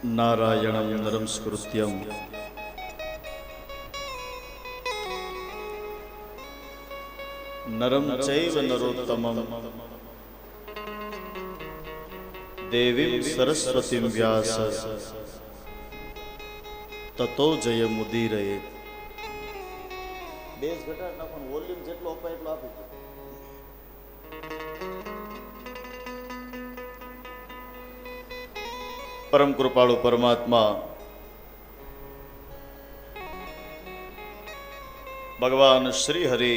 નારાયણં નરં સ્કૃત્યં નરં ચૈવ નરોત્તમં દેવીં સરસ્વતીં વ્યાસ તતો જયમુદીરયેત. Base ઘટાડ નાખો, volume જેટલો અપાય એટલો આપી દો. પરમ કૃપાળુ પરમાત્મા ભગવાન શ્રી હરિ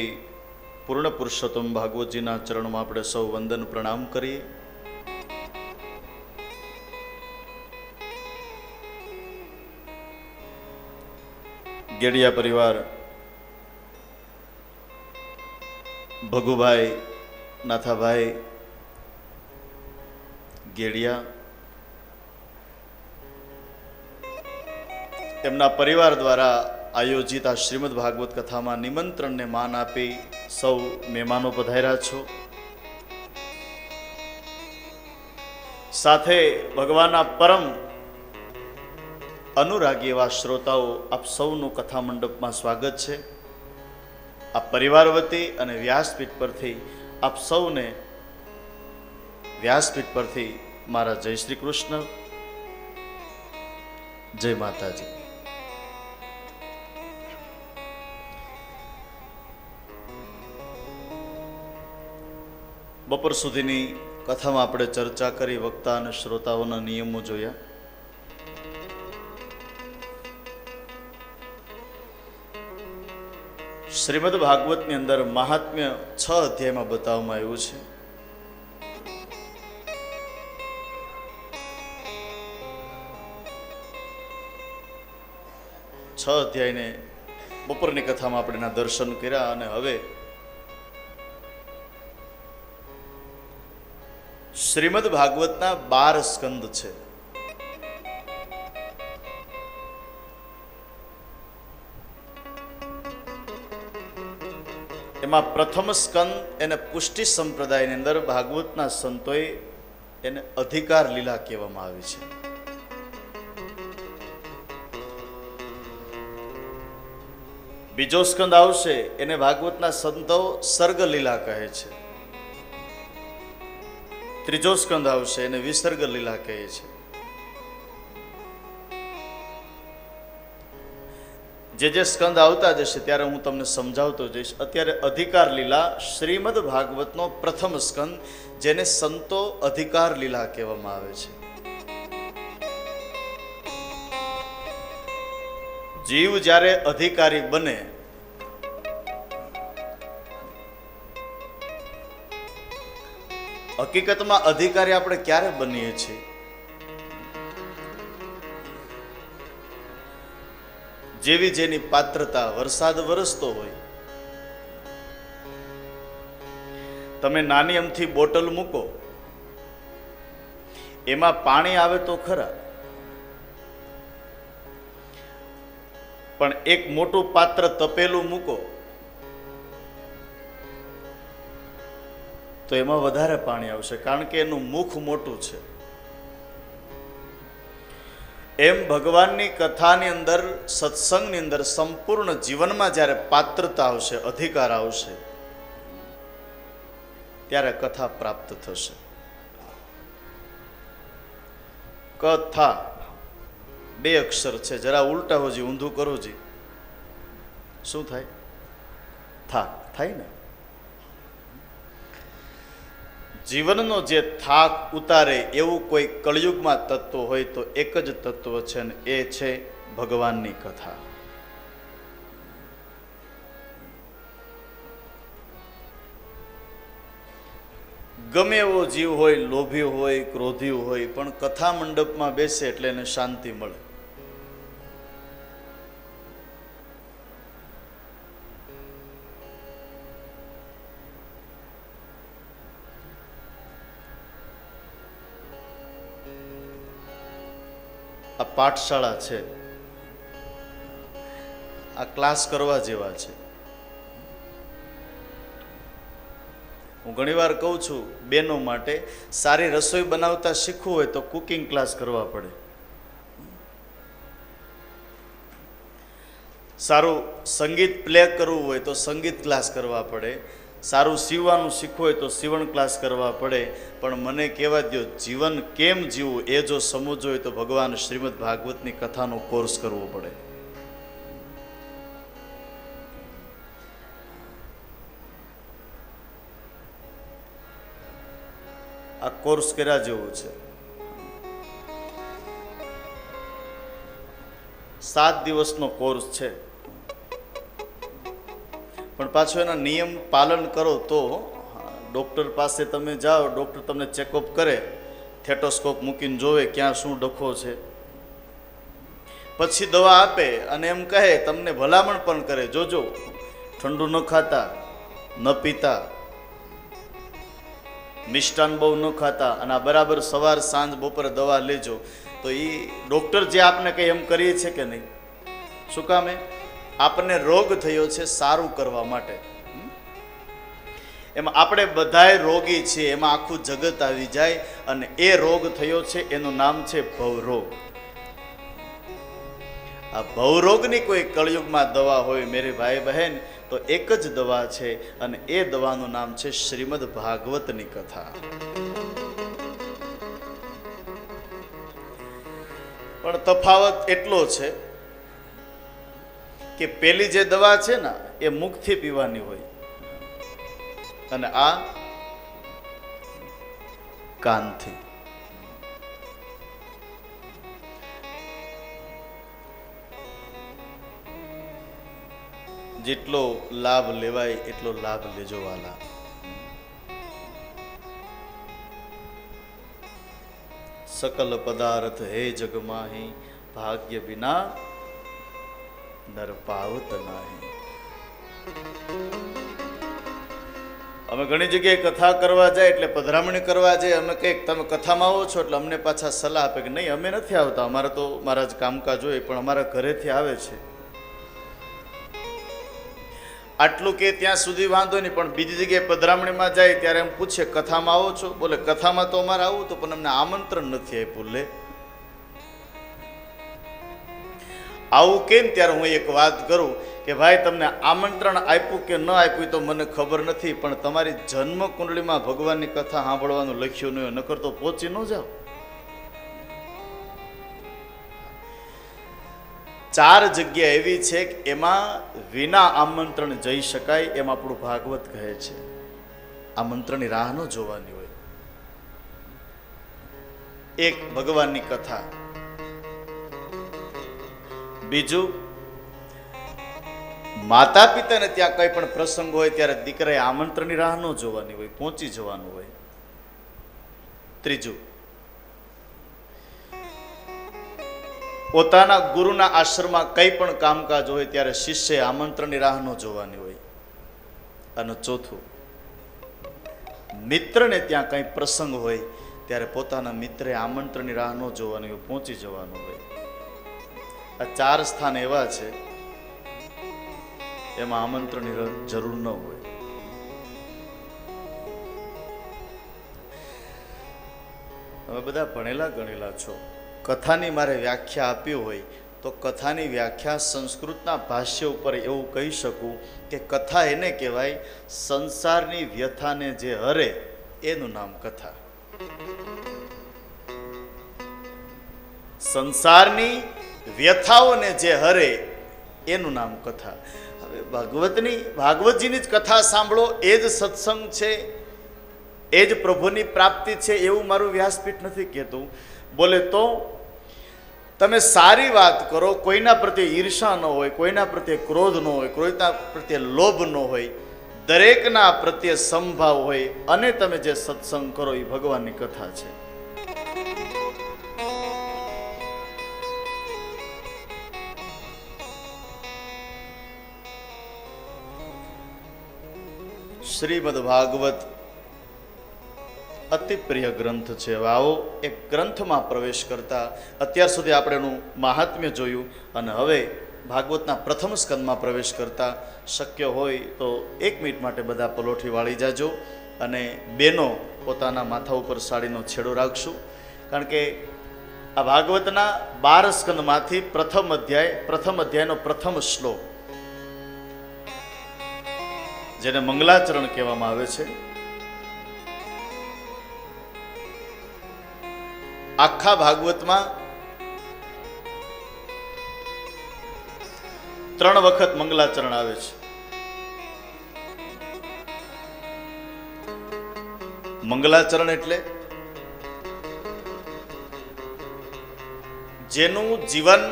પૂર્ણ પુરુષોત્તમ ભાગવતજીના ચરણમાં આપણે સૌ વંદન પ્રણામ કરીએ. ગેડિયા પરિવાર ભગુભાઈ નાથાભાઈ ગેડિયા તેમના પરિવાર દ્વારા આયોજિત આ શ્રીમદ ભાગવત કથામાં નિમંત્રણને માન આપી સૌ મહેમાનો પધાર્યા છો. સાથે ભગવાનના પરમ અનુરાગી એવા શ્રોતાઓ, આપ સૌનું કથા મંડપમાં સ્વાગત છે. આ પરિવાર વતી અને વ્યાસપીઠ પરથી આપ સૌને વ્યાસપીઠ પરથી મારા જય શ્રી કૃષ્ણ, જય માતાજી. બપોર સુધીની કથામાં આપણે ચર્ચા કરી, વક્તા અને શ્રોતાઓના નિયમો જોયા. શ્રીમદ ભાગવતની અંદર મહાત્મ્ય 6 અધ્યાયમાં બતાવવામાં આવ્યું છે. છ અધ્યાયને બપોરની કથામાં આપણે એના દર્શન કર્યા અને હવે શ્રીમદ ભાગવતના 12 સ્કંદ છે. એમાં પ્રથમ સ્કંદ એને પુષ્ટિ સંપ્રદાયની અંદર ભાગવતના સંતોએ એને અધિકાર લીલા કહેવામાં આવી છે. બીજો સ્કંદ આવશે એને ભાગવતના સંતો સર્ગ લીલા કહે છે. ત્રીજો સ્કંદ આવશે એને વિસર્ગ લીલા કહે છે. જે જે સ્કંદ આવતા જશે ત્યારે હું તમને સમજાવતો જઈશ. અત્યારે અધિકાર લીલા શ્રીમદ ભાગવતનો પ્રથમ સ્કંદ, જેને સંતો અધિકાર લીલા કહેવામાં આવે છે. જીવ જ્યારે અધિકારી બને હકીકતમાં અધિકારી આપણે ક્યારે બનીએ છીએ? જેવી જેની પાત્રતા. વરસાદ વરસતો હોય, તમે નાની અમથી બોટલ મૂકો, એમાં પાણી આવે તો ખરા, પણ એક મોટું પાત્ર તપેલું મૂકો તો એમાં વધારે પાણી આવશે, કારણ કે એનું મુખ મોટું છે. એમ ભગવાનની કથાની અંદર, સત્સંગની અંદર, સંપૂર્ણ જીવનમાં જ્યારે પાત્રતા આવશે, અધિકાર આવશે, ત્યારે કથા પ્રાપ્ત થશે. કથા 2 અક્ષર છે. જરા ઉલટા હોજી, ઊંધું કરો જી, શું થાય? થા થાય ને. જીવનનો જે થાક ઉતારે એવું કોઈ કળિયુગમાં તત્વ હોય તો એક જ તત્વ છે, ને એ છે ભગવાનની કથા. ગમે એવો જીવ હોય, લોભી હોય, ક્રોધી હોય, પણ કથા મંડપમાં બેસે એટલે એને શાંતિ મળે. આ પાઠશાળા છે, આ ક્લાસ કરવા જેવા છે. હું ઘણીવાર કહું છું બહેનો માટે, સારી રસોઈ બનાવતા શીખવું હોય તો કુકિંગ ક્લાસ કરવા પડે. સારું સંગીત પ્લે કરવું હોય તો સંગીત ક્લાસ કરવા પડે, સારું સીવવાનું શીખવું હોય તો સીવણ ક્લાસ કરવા પડે. પણ મને કહેવા દો, જીવન કેમ જીવવું એ જો સમજવું હોય તો ભગવાન શ્રીમદ ભાગવતની કથાનો કોર્સ કરવો પડે. આ કોર્સ કર્યા જેવું છે. 7 દિવસનો કોર્સ છે, પણ પાછો એના નિયમ પાલન કરો તો. ડૉક્ટર પાસે તમે જાઓ, ડૉક્ટર તમને ચેકઅપ કરે, થેટોસ્કોપ મૂકીને જોવે ક્યાં શું ડખો છે, પછી દવા આપે અને એમ કહે, તમને ભલામણ પણ કરે, જોજો ઠંડુ ન ખાતા, ન પીતા, મિષ્ટાન બહુ ન ખાતા, અને આ બરાબર સવાર સાંજ બપોરે દવા લેજો. તો એ ડૉક્ટર જે આપને કંઈ એમ કરીએ છે કે નહીં? શું કામે? આપણને રોગ થયો છે સારું કરવા માટે. એમાં આપણે બધાય રોગી છીએ, એમાં આખું જગત આવી જાય. અને એ રોગ થયો છે એનું નામ છે ભવરોગ. આ ભવરોગની કોઈ કળયુગમાં દવા હોય મેરે ભાઈ બહેન, તો એક જ દવા છે, અને એ દવાનું નામ છે શ્રીમદ ભાગવતની કથા. પણ તફાવત એટલો છે કે પેલી જે દવા છે ને એ મુખથી પીવાની હોય, અને આ કાનથી. જેટલો લાભ લેવાય એટલો લાભ લેજો વાલા. સકલ પદાર્થ હે જગ માહી, ભાગ્ય વિના નર પાવત નાહી. અમે ઘણી જગ્યાએ કથા કરવા જાય એટલે પધરામણી કરવા જાય, અમે કંઈક તમે કથામાં આવો છો એટલે અમને પાછા સલાહ આપે કે નહીં અમે નથી આવતા, અમારે તો મારા જ કામકાજ હોય, પણ અમારા ઘરેથી આવે છે. આટલું કે ત્યાં સુધી વાંધો નહીં, પણ બીજી જગ્યાએ પધરામણીમાં જાય ત્યારે એમ પૂછે કથામાં આવો છો? બોલે કથામાં તો અમારે આવું તો, પણ અમને આમંત્રણ નથી આપ્યું. લે આવું કેમ? ત્યારે હું એક વાત કરું કે ભાઈ તમને આમંત્રણ આપ્યું કે ન આપ્યું તો મને ખબર નથી, પણ તમારી જન્મ કુંડળીમાં ભગવાનની કથા સાંભળવાનું લખ્યું નહીં, નકર તો પહોંચી ન જાઓ. 4 જગ્યા એવી છે કે એમાં વિના આમંત્રણ જઈ શકાય, એમ આપણું ભાગવત કહે છે. આમંત્રણની રાહ ન જોવાની હોય. એક ભગવાનની કથા, બીજું માતા પિતાને ત્યાં કંઈ પણ પ્રસંગ હોય ત્યારે દીકરાએ આમંત્રણની રાહ ન જોવાની હોય, પહોંચી જવાનું હોય. ત્રીજું, પોતાના ગુરુના આશ્રમમાં કંઈ પણ કામકાજ હોય ત્યારે શિષ્ય આમંત્રણની રાહ ન જોવાની હોય. અને ચોથું, મિત્રને ત્યાં કંઈ પ્રસંગ હોય ત્યારે પોતાના મિત્રે આમંત્રણની રાહ ન જોવાની હોય, પહોંચી જવાનું હોય. આ 4 સ્થાન એવા છે એમાં આમંત્રણની જરૂર ન હોય. તમે બધા ભણેલા ગણેલા છો. કથાની મારે વ્યાખ્યા આપી હોય તો કથાની વ્યાખ્યા સંસ્કૃતના ભાષ્ય ઉપર એવું કહી શકું કે કથા એને કહેવાય સંસારની વ્યથાને જે હરે એનું નામ કથા. સંસારની વ્યથાઓને જે હરે એનું નામ કથા. હવે ભાગવતજીની જ કથા સાંભળો, એ જ સત્સંગ છે, એ જ પ્રભુની પ્રાપ્તિ છે એવું મારું વ્યાસપીઠ નથી કહેતું. બોલે તો તમે સારી વાત કરો, કોઈના પ્રત્યે ઈર્ષા ન હોય, કોઈના પ્રત્યે ક્રોધ ન હોય, કોઈના પ્રત્યે લોભ ન હોય, દરેકના પ્રત્યે સમભાવ હોય, અને તમે જે સત્સંગ કરો એ ભગવાનની કથા છે. શ્રીમદ ભાગવત અતિ પ્રિય ગ્રંથ છે. આવો એક ગ્રંથમાં પ્રવેશ કરતા અત્યાર સુધી આપણે એનું મહાત્મ્ય જોયું, અને હવે ભાગવતના પ્રથમ સ્કંદમાં પ્રવેશ કરતા શક્ય હોય તો 1 મિનિટ માટે બધા પલોઠી વાળી જાજો, અને બેનો પોતાના માથા ઉપર સાડીનો છેડો રાખશું. કારણ કે આ ભાગવતના 12 સ્કંદમાંથી પ્રથમ અધ્યાયનો પ્રથમ શ્લોક જેને મંગલાચરણ કહેવામાં આવે છે. આખા ભાગવતમાં 3 વખત મંગલાચરણ આવે છે. મંગલાચરણ એટલે જેનું જીવન,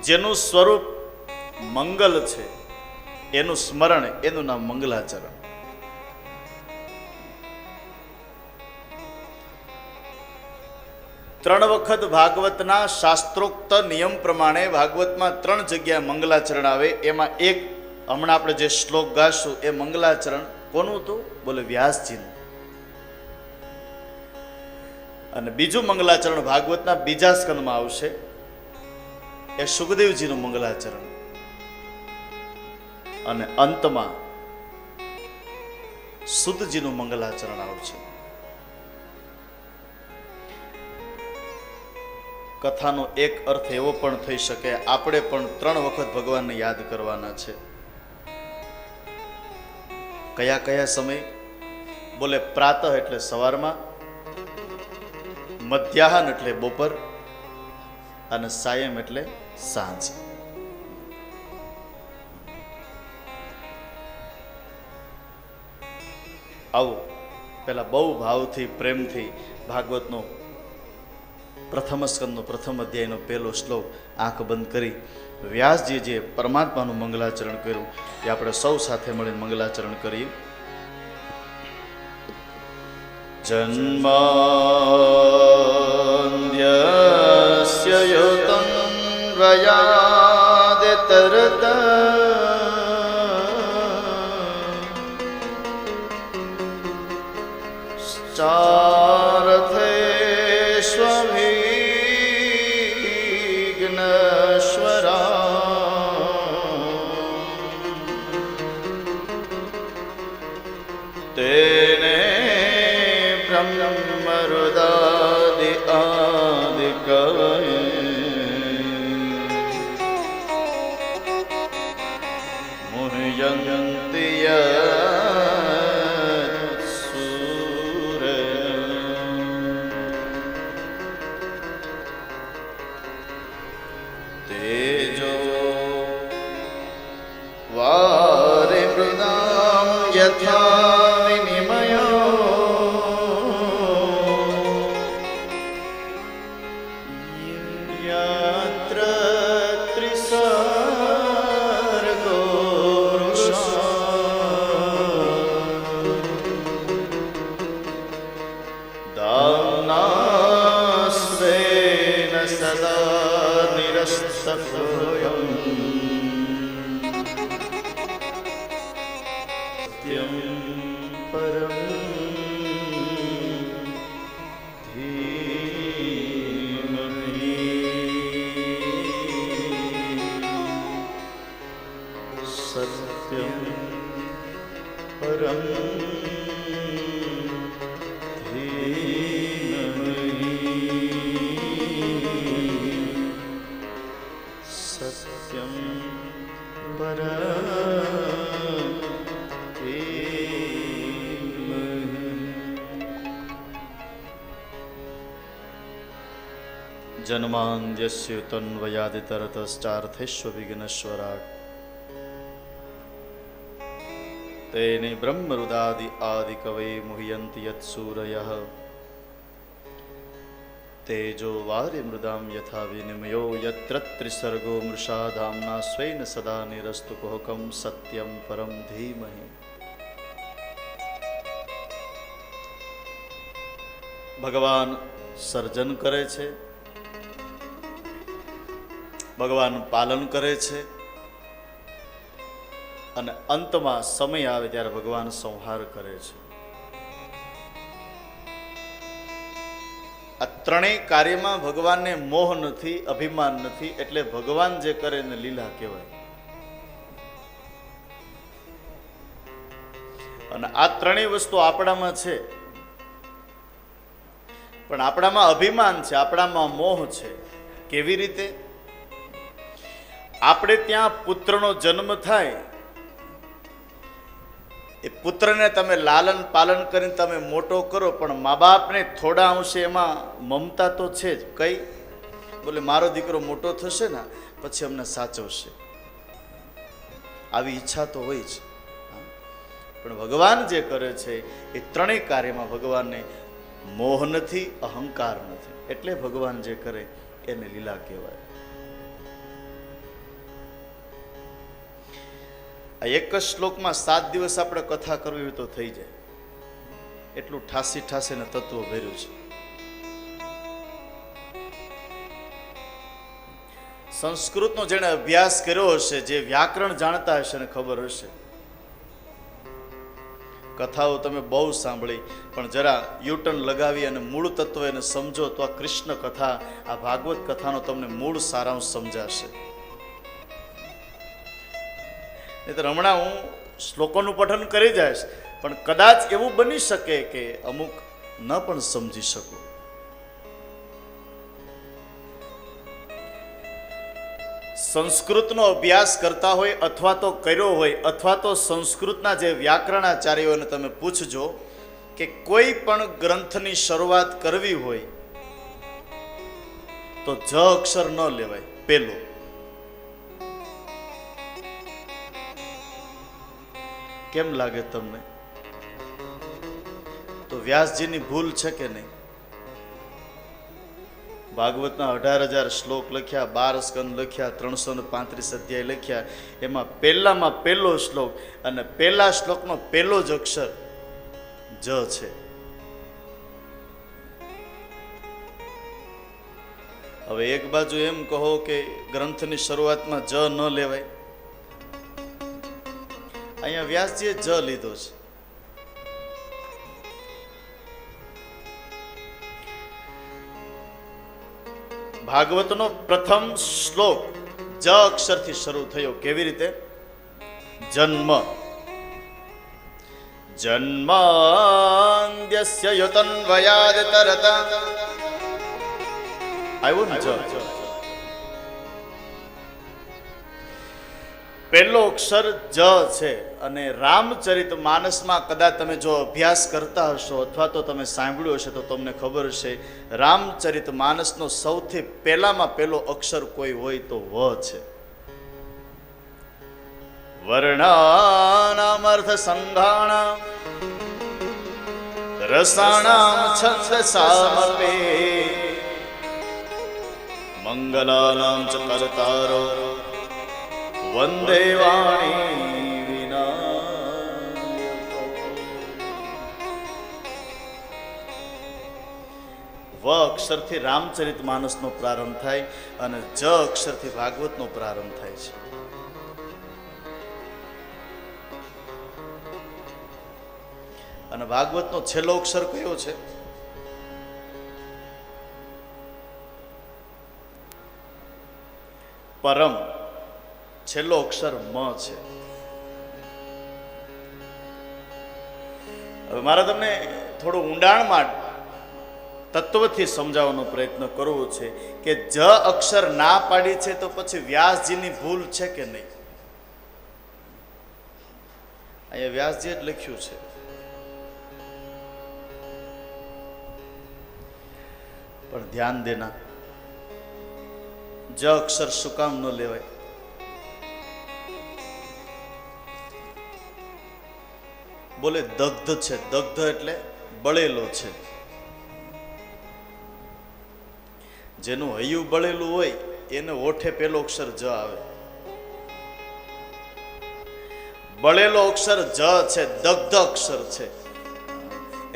જેનું સ્વરૂપ મંગલ છે, એનું સ્મરણ, એનું નામ મંગલાચરણ. ત્રણ વખત ભાગવતના શાસ્ત્રોક્ત નિયમ પ્રમાણે ભાગવતમાં 3 જગ્યાએ મંગલાચરણ આવે. એમાં એક હમણાં આપણે જે શ્લોક ગાશું એ મંગલાચરણ કોનું હતું? બોલે વ્યાસજીનું. અને બીજું મંગલાચરણ ભાગવતના બીજા સ્કંદમાં આવશે, એ સુખદેવજીનું મંગલાચરણ. અને અંતમાં સુતજીનું મંગલાચરણ આવશે. કથાનો એક અર્થ એવો પણ થઈ શકે, આપણે પણ 3 વખત ભગવાનને યાદ કરવાના છે. કયા કયા સમય? બોલે પ્રાતઃ એટલે સવારમાં, મધ્યાહન એટલે બપોર, અને સાયમ એટલે સાંજ. આવો પેલા બહુ ભાવથી, પ્રેમથી ભાગવતનો પ્રથમ સ્કંદનો પ્રથમ અધ્યાયનો પહેલો શ્લોક આંખ બંધ કરી વ્યાસજી જે પરમાત્માનું મંગલાચરણ કર્યું એ આપણે સૌ સાથે મળીને મંગલાચરણ કરીએ. જન્માદ્યસ્ય યુતં વયાદે તરત તેને બ્રહ્મરુદાદિ આદિ કવયે મુહ્યન્તિ યત્સૂરે. તેજો વારે મૃદામ યથા જન્માંદ્યસ્ય તન્વયાદિતરતશ્ચાર્થેષ્વ વિઘ્નેશ્વરાટ તેને બ્રહ્મરુદાદિ આદિ કવે મુહ્યન્તિ યત્સૂરયઃ તેજો વારે મૃદામ યથા વિનિમયો યત્ર ત્રિસર્ગો મૃષા ધામ્ના સ્વેન સદા નિરસ્તુ કોહકમ સત્યમ પરમ ધીમહિ. ભગવાન સર્જન કરે છે, ભગવાન પાલન કરે છે, અને અંતમાં સમય આવે ત્યારે ભગવાન સંહાર કરે છે. આ ત્રણેય કાર્યમાં ભગવાનને મોહ નથી, અભિમાન નથી, એટલે ભગવાન જે કરે એને લીલા કહેવાય. અને આ ત્રણેય વસ્તુ આપણામાં છે, પણ આપણામાં અભિમાન છે, આપણામાં મોહ છે. કેવી રીતે? આપણે ત્યાં પુત્રનો જન્મ થાય એ પુત્રને તમે લાલન પાલન કરીને તમે મોટો કરો, પણ મા બાપને થોડા અંશે એમાં મમતા તો છે જ. કઈ? બોલે મારો દીકરો મોટો થશે ને પછી અમને સાચવશે, આવી ઈચ્છા તો હોય જ. પણ ભગવાન જે કરે છે એ ત્રણેય કાર્યમાં ભગવાનને મોહ નથી, અહંકાર નથી, એટલે ભગવાન જે કરે એને લીલા કહેવાય. આ એક જ શ્લોકમાં 7 દિવસ આપણે કથા કરવી હોય તો થઈ જાય, એટલું ઠાસી ઠાસીને તત્વો ભર્યું છે. સંસ્કૃતનો જેણે અભ્યાસ કર્યો હશે, જે વ્યાકરણ જાણતા હશે ને ખબર હશે. કથાઓ તમે બહુ સાંભળી, પણ જરા યુટર્ન લગાવી અને મૂળ તત્વ એને સમજો તો આ કૃષ્ણ કથા, આ ભાગવત કથાનો તમને મૂળ સારાંશ સમજાશે. નહીંતર હમણાં હું શ્લોકોનું પઠન કરી જઈશ, પણ કદાચ એવું બની શકે કે અમુક ન પણ સમજી શકું. સંસ્કૃતનો અભ્યાસ કરતા હોય અથવા તો કર્યો હોય, અથવા તો સંસ્કૃતના જે વ્યાકરણાચાર્યોને તમે પૂછજો કે કોઈ પણ ગ્રંથની શરૂઆત કરવી હોય તો જ અક્ષર ન લેવાય પેલો. કેમ લાગે તમને? તો વ્યાસજીની ભૂલ છે કે નહીં? ભાગવતના 18,000 શ્લોક લખ્યા, 12 સ્કંદ લખ્યા, 335 અધ્યાય લખ્યા, એમાં પહેલામાં પહેલો શ્લોક અને પહેલા શ્લોકનો પહેલો જ અક્ષર જ છે. હવે એક બાજુ એમ કહો કે ગ્રંથની શરૂઆતમાં જ ન લેવાય, અહીંયા વ્યાસજીએ જ લીધો છે. ભાગવતનો પ્રથમ શ્લોક જ અક્ષરથી શરૂ થયો. કેવી રીતે? જન્મ જન્માન્યસ્ય યુતન્વયાદ તરત. આવ્યું ને? પહેલો અક્ષર જ છે. અને રામચરિત માનસમાં કદાચ તમે જો અભ્યાસ કરતા હશો અથવા તો તમે સાંભળ્યું હશે તો તમને ખબર હશે, રામચરિત માનસનો સૌથી પહેલામાં પહેલો અક્ષર કોઈ હોય તો વ છે. વર્ણાનામ અર્થ સંઘાણામ રસાણામ છંદસામપે મંગલાનામ ચ કર્તારો વંદે વાણી વિનાયકો. વ અક્ષરથી રામચરિત માનસનો પ્રારંભ થાય અને જ અક્ષરથી ભાગવતનો પ્રારંભ થાય છે. અને ભાગવતનો છેલ્લો અક્ષર કયો છે? પરમ. છેલ્લો અક્ષર મ છે. હવે મારે તમને થોડું ઊંડાણમાં તત્વથી સમજાવવાનો પ્રયત્ન કરવો છે કે જ અક્ષર ના પાડી છે તો પછી વ્યાસજીની ભૂલ છે કે નહીં? અહીંયા વ્યાસજીએ જ લખ્યું છે. પણ ધ્યાન દેના, જ અક્ષર શું કામ ન લેવાય? બોલે દગ્ધ છે. દગ્ધ એટલે બળેલો છે. જેનું હૈયું બળેલું હોય એને ઓઠે પેલો અક્ષર જ આવે. બળેલો અક્ષર જ છે, દગ્ધ અક્ષર છે.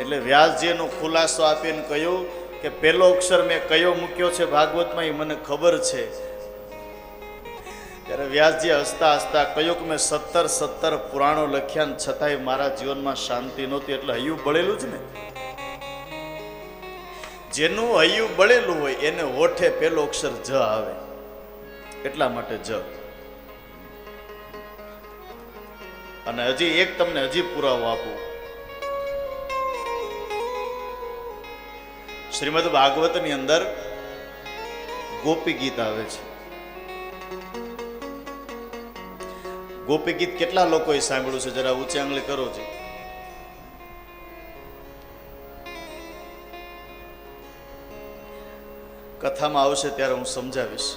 એટલે વ્યાસજીનો ખુલાસો આપીને કહ્યું કે પેલો અક્ષર મેં કયો મૂક્યો છે ભાગવતમાં એ મને ખબર છે. ત્યારે વ્યાસજી હસતા હસતા કહ્યું કે મેં 17 પુરાણો લખ્યા ને છતાંય મારા જીવનમાં શાંતિ નહોતી. એટલે હૈયું બળેલું જ ને. જેનું હૈયું બળેલું હોય એને હોઠે પેલો અક્ષર જ આવે, એટલા માટે જ. અને હજી એક તમને હજી પુરાવો આપું. શ્રીમદ ભાગવતની અંદર ગોપી ગીત આવે છે. ગોપી ગીત કેટલા લોકોએ સાંભળ્યું છે? જરા ઊંચી આંગળી કરો છે. કથામાં આવશે ત્યારે હું સમજાવીશ.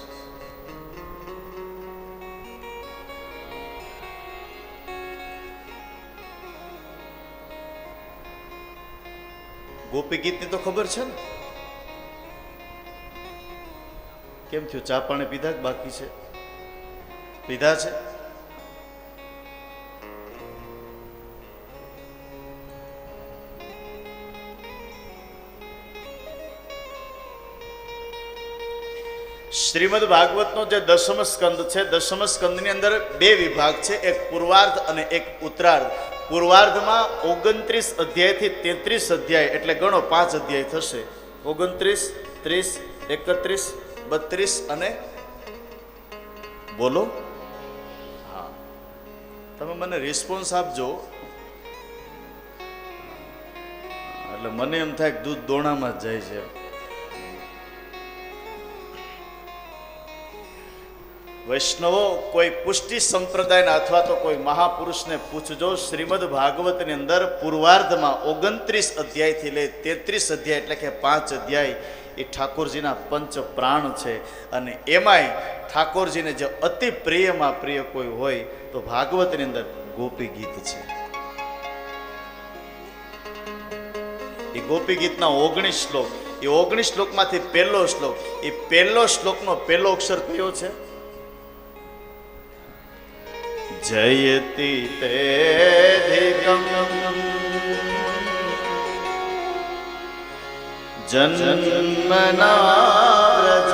ગોપી ગીતની તો ખબર છે ને? કેમ થયું? ચા પાણી પીધા કે બાકી છે? પીધા છે? શ્રીમદ ભાગવતનો જે દશમ સ્કંદ છે, દશમ સ્કંદની અંદર બે વિભાગ છે, એક પૂર્વાર્ધ અને એક ઉત્તરાર્ધ. પૂર્વાર્ધમાં 29 અધ્યાયથી 33 અધ્યાય, એટલે ગણો 5 અધ્યાય થશે. 29, 30, 31, 32 અને બોલો. હા, તમે મને રિસ્પોન્સ આપજો, એટલે મને એમ થાય કે દૂધ દોણામાં જ જાય છે. વૈષ્ણવો, કોઈ પુષ્ટિ સંપ્રદાયના અથવા તો કોઈ મહાપુરુષને પૂછજો. શ્રીમદ ભાગવતની અંદર પૂર્વાર્ધમાં 29 અધ્યાયથી લઈ 33 અધ્યાય, એટલે કે 5 અધ્યાય એ ઠાકોરજીના પંચ પ્રાણ છે. અને એમાંય ઠાકોરજીને જે અતિ પ્રિયમાં પ્રિય કોઈ હોય તો ભાગવતની અંદર ગોપી ગીત છે. એ ગોપી ગીતના 19 શ્લોક, એ 19 શ્લોકમાંથી પહેલો શ્લોક, એ પહેલો શ્લોકનો પહેલો અક્ષર કયો છે? જયતિ તેધિકમ જન્મના વ્રજ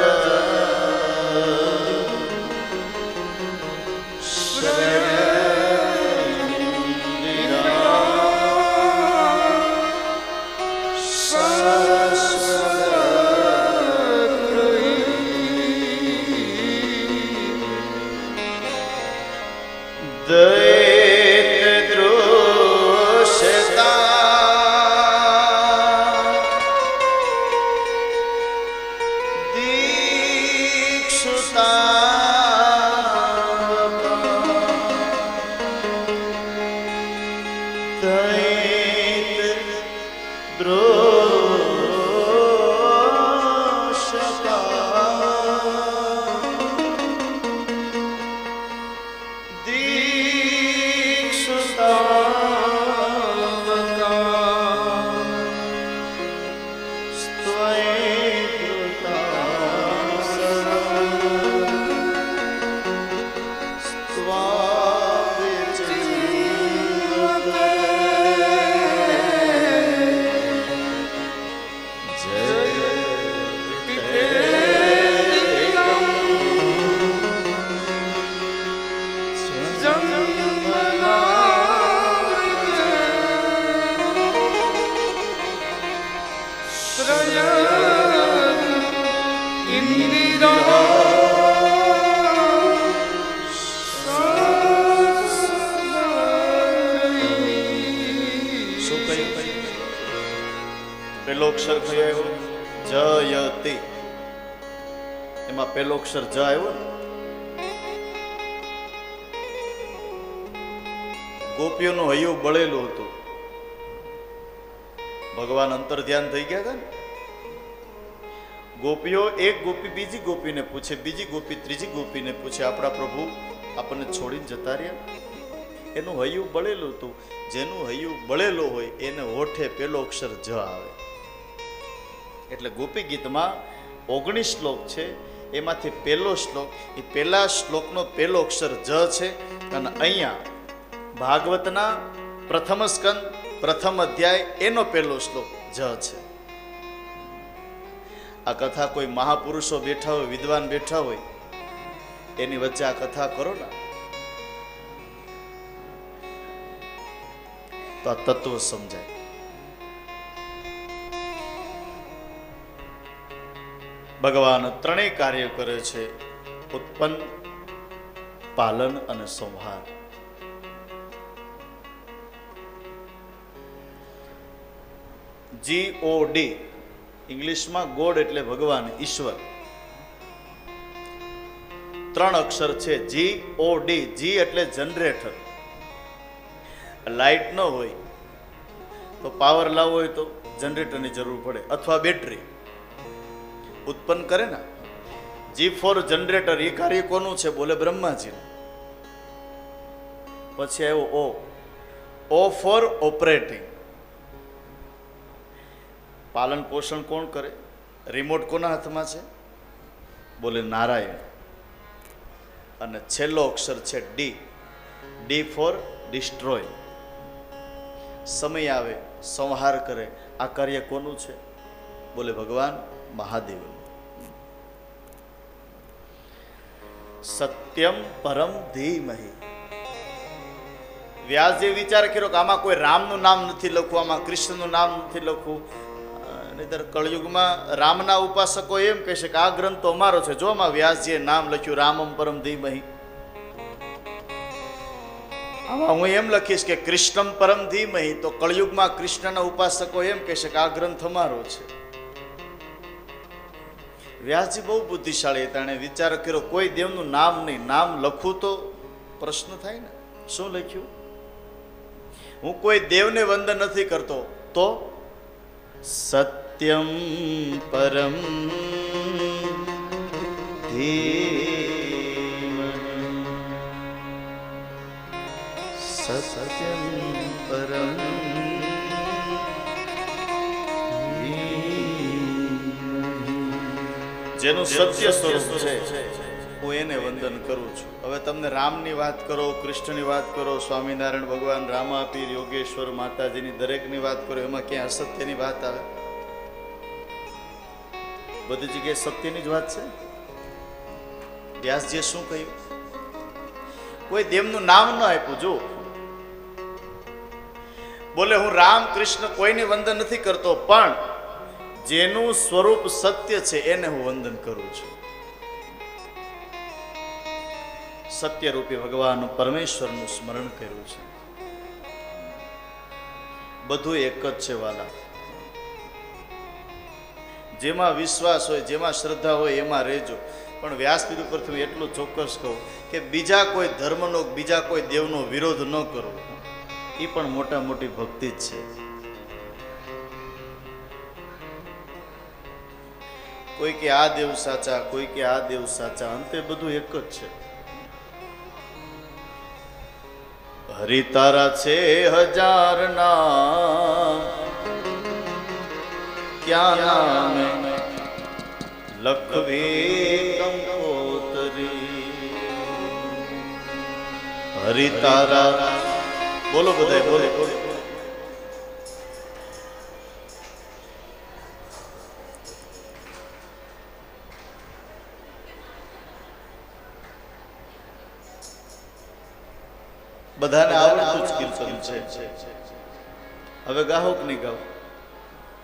પહેલો અક્ષર કયો આવ્યો? જયતિ. એમાં પહેલો અક્ષર જ આવ્યો. ગોપીઓનું હૈયું બળેલું હતું. ભગવાન અંતર ધ્યાન થઈ ગયા હતા ને. ગોપીઓ, એક ગોપી બીજી ગોપીને પૂછે, બીજી ગોપી ત્રીજી ગોપીને પૂછે, આપણા પ્રભુ આપણને છોડીને જતા રહ્યા? એનું હૈયું બળેલું હતું. જેનું હૈયું બળેલું હોય એને હોઠે પેલો અક્ષર જ આવે. એટલે ગોપી ગીતમાં 19 શ્લોક છે, એમાંથી પહેલો શ્લોક, એ પહેલા શ્લોકનો પહેલો અક્ષર જ છે. અને અહીંયા ભાગવતના પ્રથમ સ્કંદ પ્રથમ અધ્યાય એનો પહેલો શ્લોક જ છે. આ કથા કોઈ મહાપુરુષો બેઠા હોય, વિદ્વાન બેઠા હોય, એની વચ્ચે આ કથા કરો ને તો આ તત્વ સમજાય. ભગવાન ત્રણેય કાર્ય કરે છે: ઉત્પન્ન, પાલન અને સંહાર. GOD ઇંગ્લિશમાં ગોડ એટલે ભગવાન, ઈશ્વર. 3 અક્ષર છે, GOD. જી એટલે જનરેટર. લાઇટ ન હોય તો પાવર લાવવો હોય તો જનરેટરની જરૂર પડે, અથવા બેટરી ઉત્પન્ન કરે ને. G four generator. એ કાર્ય કોનું છે? બોલે બ્રહ્માજી. પછી આવ્યો ઓ ફોર ઓપરેટિંગ. પાલન પોષણ કોણ કરે? રિમોટ કોના હાથમાં છે? બોલે નારાયણ. અને છેલ્લો અક્ષર છે ડી ફોર ડિસ્ટ્રોય. સમય આવે સંહાર કરે. આ કાર્ય કોનું છે? બોલે ભગવાન મહાદેવ. સત્યમ પરમ ધીમહિ. વ્યાસજી વિચાર કર્યો કે આમાં કોઈ રામનું નામ નથી લખવું, આમાં કૃષ્ણનું નામ નથી લખવું. નહીંતર કળયુગમાં રામના ઉપાસકો એમ કહેશે કે આ ગ્રંથ તો અમારો છે, જો આમાં વ્યાસજીએ નામ લખ્યું રામમ પરમ ધીમહિ. આમાં હું એમ લખીશ કે કૃષ્ણમ પરમ ધીમહિ, તો કળયુગમાં કૃષ્ણના ઉપાસકો એમ કહેશે કે આ ગ્રંથ અમારો છે. વ્યાસજી બહુ બુદ્ધિશાળી હતા. એણે વિચાર કર્યો કોઈ દેવનું નામ નહીં, નામ લખવું તો પ્રશ્ન થાય ને. શું લખ્યું? હું કોઈ દેવને વંદન નથી કરતો, તો સત્યમ પરમ સત્યમ પરમ. જેનું સત્ય સ્વરૂપ છે હું એને વંદન કરું છું. હવે તમને રામની વાત કરો, કૃષ્ણની વાત કરો, સ્વામિનારાયણ ભગવાન, રામાપીર, યોગેશ્વર, માતાજીની દરેકની વાત કરો, એમાં ક્યાં અસત્યની વાત આવે? બધી જગ્યાએ સત્યની જ વાત છે. વ્યાસજીએ શું કહ્યું? કોઈ દેવનું નામ ન આપ્યું. જો બોલે હું રામ કૃષ્ણ કોઈને વંદન નથી કરતો, પણ જેનું સ્વરૂપ સત્ય છે એને હું વંદન કરું છું. સત્ય રૂપી ભગવાન પરમેશ્વરનું સ્મરણ કર્યું છે. બધું એક જ છે વાલા. જેમાં વિશ્વાસ હોય, જેમાં શ્રદ્ધા હોય એમાં રહેજો. પણ વ્યાસપીઠ ઉપરથી હું એટલું ચોક્કસ કહું કે બીજા કોઈ ધર્મનો, બીજા કોઈ દેવનો વિરોધ ન કરો. એ પણ મોટા મોટી ભક્તિ જ છે. કોઈ કે આ દેવ સાચા, કોઈ કે આ દેવ સાચા, અંતે બધું એક જ છે. હરિ તારા છે હજાર નામ, ક્યાં નામે લખવી કંકોતરી. હરિ તારા બોલો બધાય બોલો. બધાને આવડતું જ કીર્તન છે. હવે ગાહો કે નહીં ગાહો?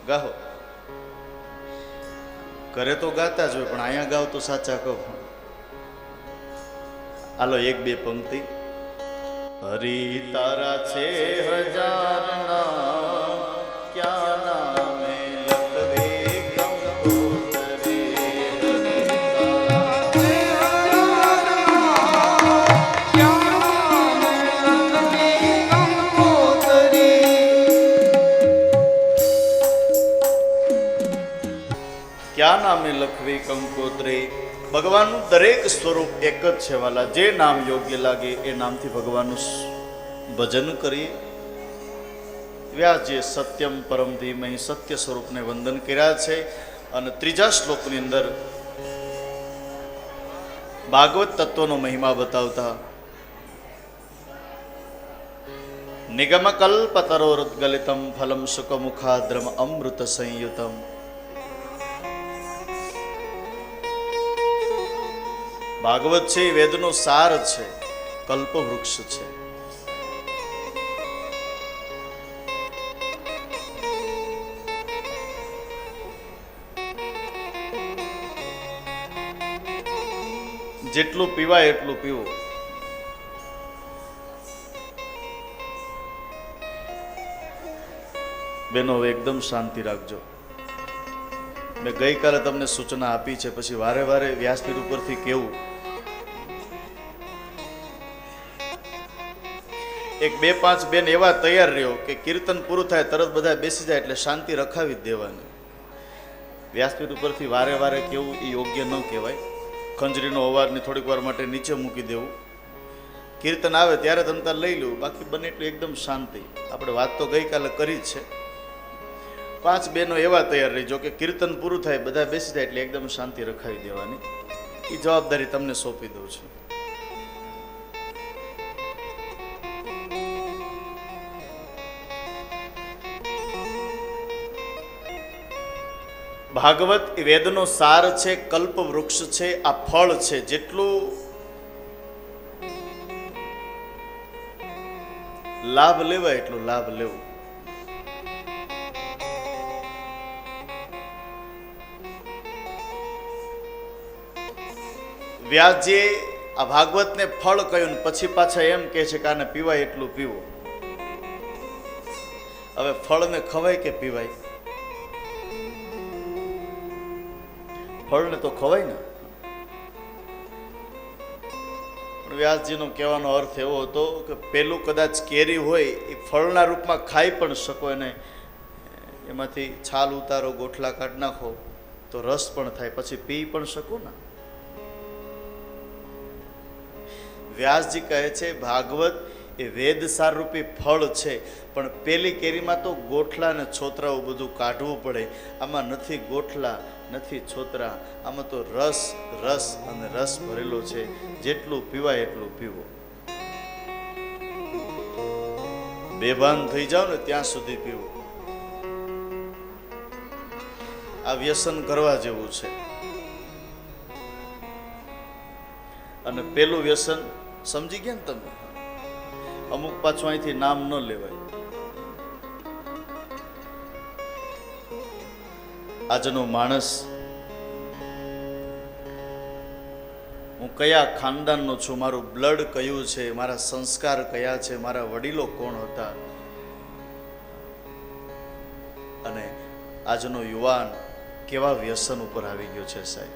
ગાહો. કરે તો ગાતા જ હોય, પણ અહીંયા ગાવ તો સાચા કહો. હાલો એક બે પંક્તિ. હરિ તારા છે હજાર નામ, ક્યાં નામે લખવી કંકોતરી. ક્યાં નામે લખવી કંકોત્રી. ભગવાનનું દરેક સ્વરૂપ એક જ છે વાલા. જે નામ યોગ્ય લાગે એ નામથી ભગવાનનું ભજન કરીએ. વ્યાસજીએ સત્યમ પરમ ધીમહિ સત્ય સ્વરૂપને વંદન કર્યા છે. અને ત્રીજા શ્લોકની અંદર ભાગવત તત્વનો મહિમા બતાવતા નિગમ કલ્પતરોરુદ્ગલિતમ ફલમ સુકમુખાદ્રમ અમૃત સંયુતમ. ભાગવત છે એ વેદનો સાર છે, કલ્પવૃક્ષ છે. જેટલું પીવાય એટલું પીવો. બેનો એકદમ શાંતિ રાખજો. મેં ગઈકાલે તમને સૂચના આપી છે, પછી વારે વારે વ્યાસપીઠ ઉપરથી કેવું એક 2-5 બેન એવા તૈયાર રહ્યો કે કીર્તન પૂરું થાય તરત બધા બેસી જાય એટલે શાંતિ રખાવી જ દેવાની. વ્યાસપીઠ ઉપરથી વારે વારે કેવું એ યોગ્ય ન કહેવાય. ખંજરીનો અવાજને થોડીક વાર માટે નીચે મૂકી દેવું. કીર્તન આવે ત્યારે તમતાર લઈ લેવું, બાકી બને એટલું એકદમ શાંતિ. આપણે વાત તો ગઈકાલે કરી જ છે. 5 બહેનો એવા તૈયાર રહી, જો કે કીર્તન પૂરું થાય બધા બેસી જાય એટલે એકદમ શાંતિ રખાવી દેવાની. એ જવાબદારી તમને સોંપી દઉં છું. ભાગવત એ વેદનો સાર છે, કલ્પ વૃક્ષ છે, આ ફળ છે. જેટલું લાભ લેવાય એટલો લાભ લેવો. વ્યાસજીએ આ ભાગવતને ફળ કહ્યું ને પછી પાછા એમ કહે છે કે આને પીવાય એટલું પીવો. હવે ફળને ખવાય કે પીવાય? ફળને તો ખવાય ને. પણ વ્યાસજીનો કહેવાનો અર્થ એવો હતો કે પેલું કદાચ કેરી હોય એ ફળના રૂપમાં ખાઈ પણ શકો, અને એમાંથી છાલ ઉતારો, ગોઠલા કાઢી નાખો તો રસ પણ થાય, પછી પી પણ શકો ને. વ્યાસજી કહે છે ભાગવત એ વેદસાર રૂપી ફળ છે, પણ પેલી કેરીમાં તો ગોઠલા અને છોતરાઓ બધું કાઢવું પડે. આમાં નથી ગોઠલા, નથી છોતરા, આમાં તો રસ રસ અને રસ ભરેલો છે. જેટલું પીવાય એટલું પીવો. બેભાન થઈ જાવ ને ત્યાં સુધી પીવો. આ વ્યસન કરવા જેવું છે. અને પેલું વ્યસન સમજી ગયા ને તમે? અમુક પાછું અહીંથી નામ ન લેવાય. આજનો માણસ, હું કયા ખાનદાનનો છું, મારું બ્લડ કયું છે, મારા સંસ્કાર કયા છે, મારા વડીલો કોણ હતા, અને આજનો યુવાન કેવા વ્યસન ઉપર આવી ગયો છે સાહેબ.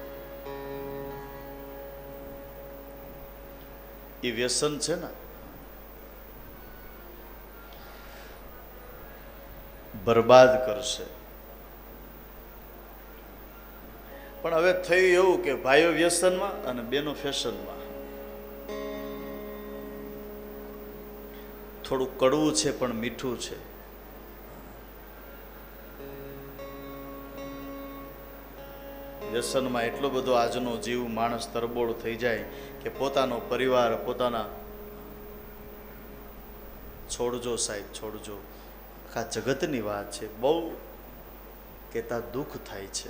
એ વ્યસન છે ને બરબાદ કરશે. પણ હવે થયું એવું કે ભાઈઓ વ્યસનમાં અને બહેનો ફેશનમાં. થોડું કડવું છે પણ મીઠું છે. વ્યસનમાં એટલો બધો આજનો જીવ માણસ તરબોળ થઈ જાય કે પોતાનો પરિવાર, પોતાના છોડજો સાહેબ, છોડજો. આખા જગતની વાત છે, બહુ કહેતા દુઃખ થાય છે.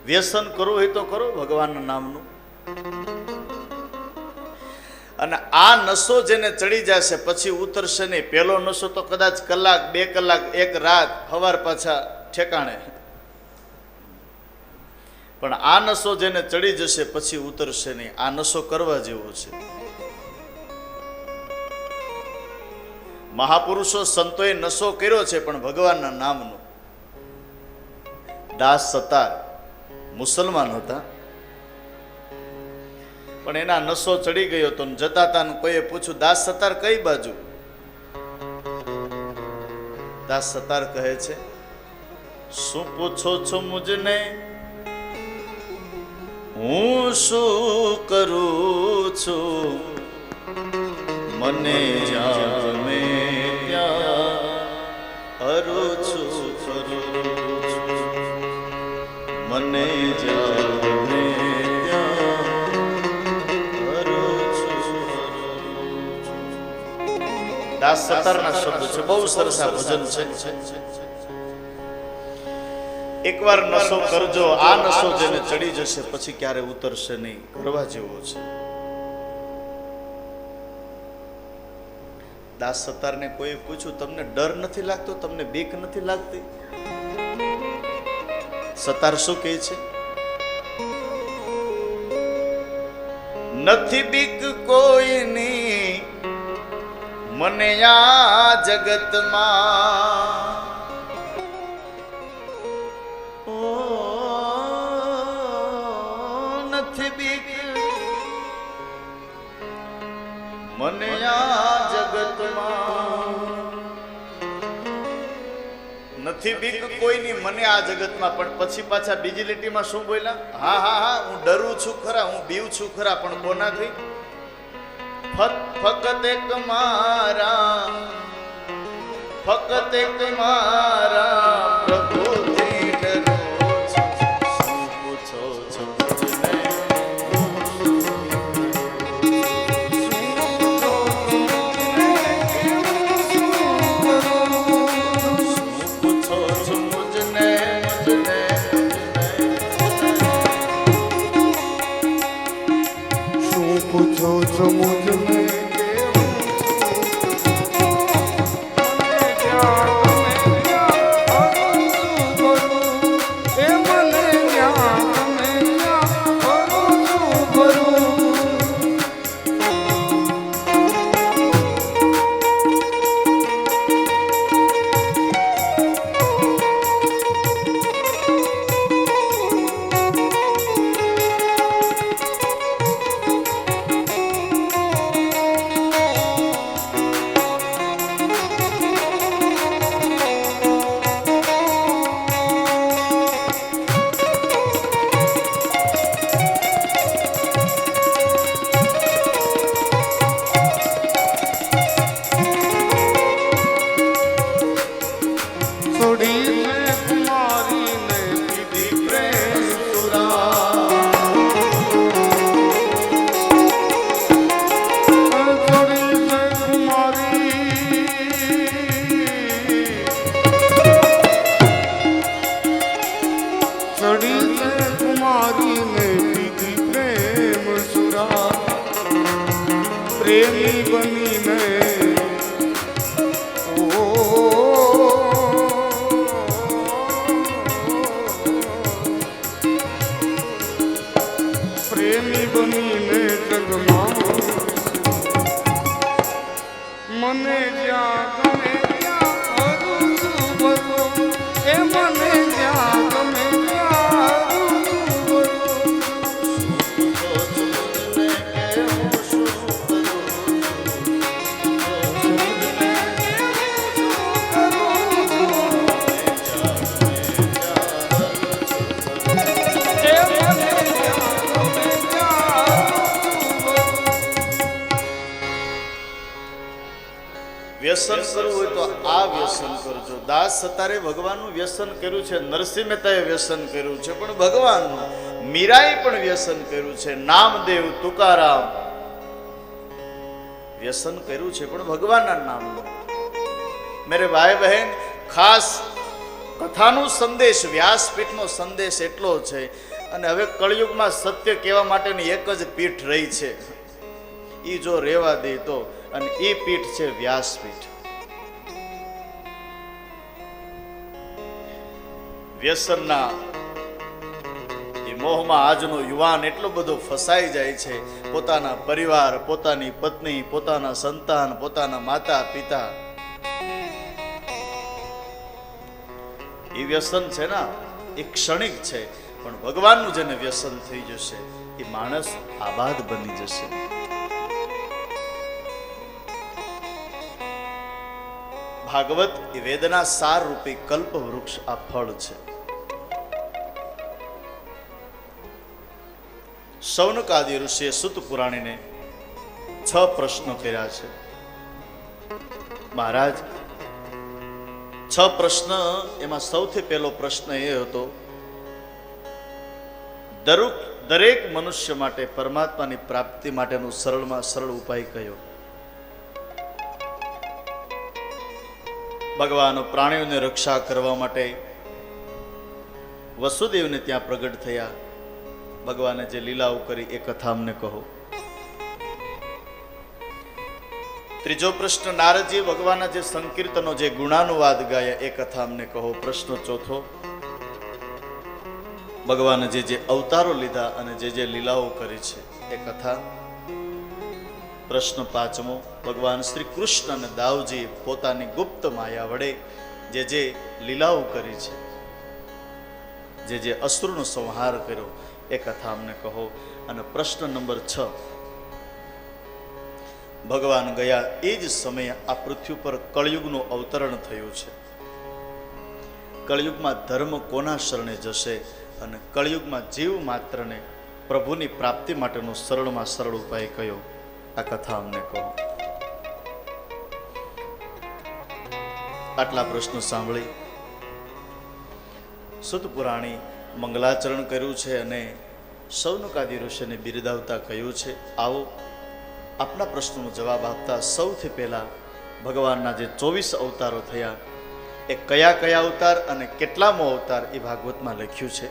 વ્યસન કરવું હોય તો કરો ભગવાનના નામનું. અને આ નશો જેને ચડી જશે પછી ઉતરશે નહીં. પહેલો નશો તો કદાચ કલાક, 2 કલાક, 1 રાત, સવાર પાછા ઠેકાણે. પણ આ નશો જેને ચડી જશે પછી ઉતરશે નહીં. આ નશો કરવા જેવો છે. મહાપુરુષો સંતોએ નશો કર્યો છે પણ ભગવાનના નામનો. દાસ સતાર મુસલમાન હતા, પણ એના નશો ચડી ગયો હતો. જતા હતા ને કોઈએ પૂછ્યું, દાસ સતાર કઈ બાજુ? દાસ સતાર કહે છે, શું પૂછો છો મુજને, હું શું કરું છું, મને જામે ત્યાં હરું છું, મને જામે દાસ સતારના શબ્દ છે. બહુ સરસ આ ભજન છે. એકવાર નશો કરજો, આ નશો જેને ચડી જશે પછી ક્યારે ઉતરશે નહીં. કરવા જેવો છે. દાસ સતારને કોઈ પૂછ્યું, તમને ડર નથી લાગતો, તમને બીક નથી લાગતી? સતાર શું કહે છે? નથી બીક કોઈની મને આ જગતમાં, નથી બીક મને આ જગત નથી બીક કોઈની મને આ જગતમાં, પણ પછી પાછા બીજી લીટીમાં શું બોલ્યા? હા હા હા, હું ડરું છું ખરા, હું બીવ છું ખરા, પણ કોનાથી? ફકત એક મારા, ફકત એક મારા પ્રભુથી ડરું છું. શું પૂછો છો મુझને? પૂછો છો મુझને પ્રેમી બનીને પ્રેમી બનીને જગમાં મને જ્યાં ગમે ત્યાં હરું છું ભરું, એ મને જ્યાં ગમે ત્યાં હરું છું ભરું. વ્યસન કરવું હોય તો આ વ્યસન કરજો. દાસ સતારે ભગવાનનું વ્યસન કર્યું છે, નરસિંહ મહેતાએ વ્યસન કર્યું છે, પણ ભગવાનનું. મીરાએ પણ વ્યસન કર્યું છે, નામદેવ, તુકારામ વ્યસન કર્યું છે, પણ ભગવાનના નામનું. મેરે ભાઈ બહેન, ખાસ કથાનો સંદેશ, વ્યાસપીઠનો સંદેશ એટલો છે. અને હવે કળિયુગમાં સત્ય કહેવા માટેની એક જ પીઠ રહી છે, એ જો રેવા દે તો, અને એ પીઠ છે વ્યાસપીઠ. વ્યસનના એ મોહમાં આજનો યુવાન એટલો બધો ફસાઈ જાય છે. પોતાના પરિવાર, પોતાની પત્ની, પોતાના સંતાન, પોતાના માતા પિતા, એ વ્યસન છે ને એ ક્ષણિક છે, પણ ભગવાનનું જેને વ્યસન થઈ જશે એ માણસ આબાદ બની જશે. ભાગવત એ વેદના સાર રૂપી કલ્પ વૃક્ષ આ ફળ છે. શૌનકાદિ ઋષિએ સુત પુરાણીને 6 પ્રશ્નો કર્યા છે. મહારાજ, 6 પ્રશ્ન, એમાં સૌથી પહેલો પ્રશ્ન એ હતો, દરેક મનુષ્ય માટે પરમાત્માની પ્રાપ્તિ માટેનો સરળમાં સરળ ઉપાય કયો? ભગવાન પ્રાણીઓની રક્ષા કરવા માટે વસુદેવને ત્યાં પ્રગટ થયા. ભગવાને જે લીલાઓ કરી એ કથા અમને કહો. ત્રીજો પ્રશ્ન, નારદજી ભગવાનના જે સંકીર્તનો, જે ગુણાનુવાદ ગાયા એ કથા અમને કહો. પ્રશ્ન ચોથો, ભગવાને જે અવતારો લીધા અને જે લીલાઓ કરી છે એ કથા. પ્રશ્ન પાંચમો, ભગવાન શ્રી કૃષ્ણ અને દાવજી પોતાની ગુપ્ત માયા વડે જે લીલાઓ કરી છે, જે અસુરનો સંહાર કર્યો એ કથા અમને કહો. અને પ્રશ્ન નંબર 6, ભગવાન ગયા એ જ સમયે આ પૃથ્વી પર કળયુગનું અવતરણ થયું છે. કળયુગમાં ધર્મ કોના શરણે જશે અને કળયુગમાં જીવ માત્રને પ્રભુની પ્રાપ્તિ માટેનો સરળમાં સરળ ઉપાય કયો? આ કથા અમને કહો. આટલા પ્રશ્નો સાંભળી સુત પુરાણી મંગલાચરણ કર્યું છે અને સૌનકાદી ઋષિને બિરદાવતા કહ્યું છે, આવો આપના પ્રશ્નનો જવાબ આપતા સૌથી પહેલા ભગવાનના જે 24 અવતારો થયા એ કયા કયા અવતાર અને કેટલામો અવતાર એ ભાગવતમાં લખ્યું છે.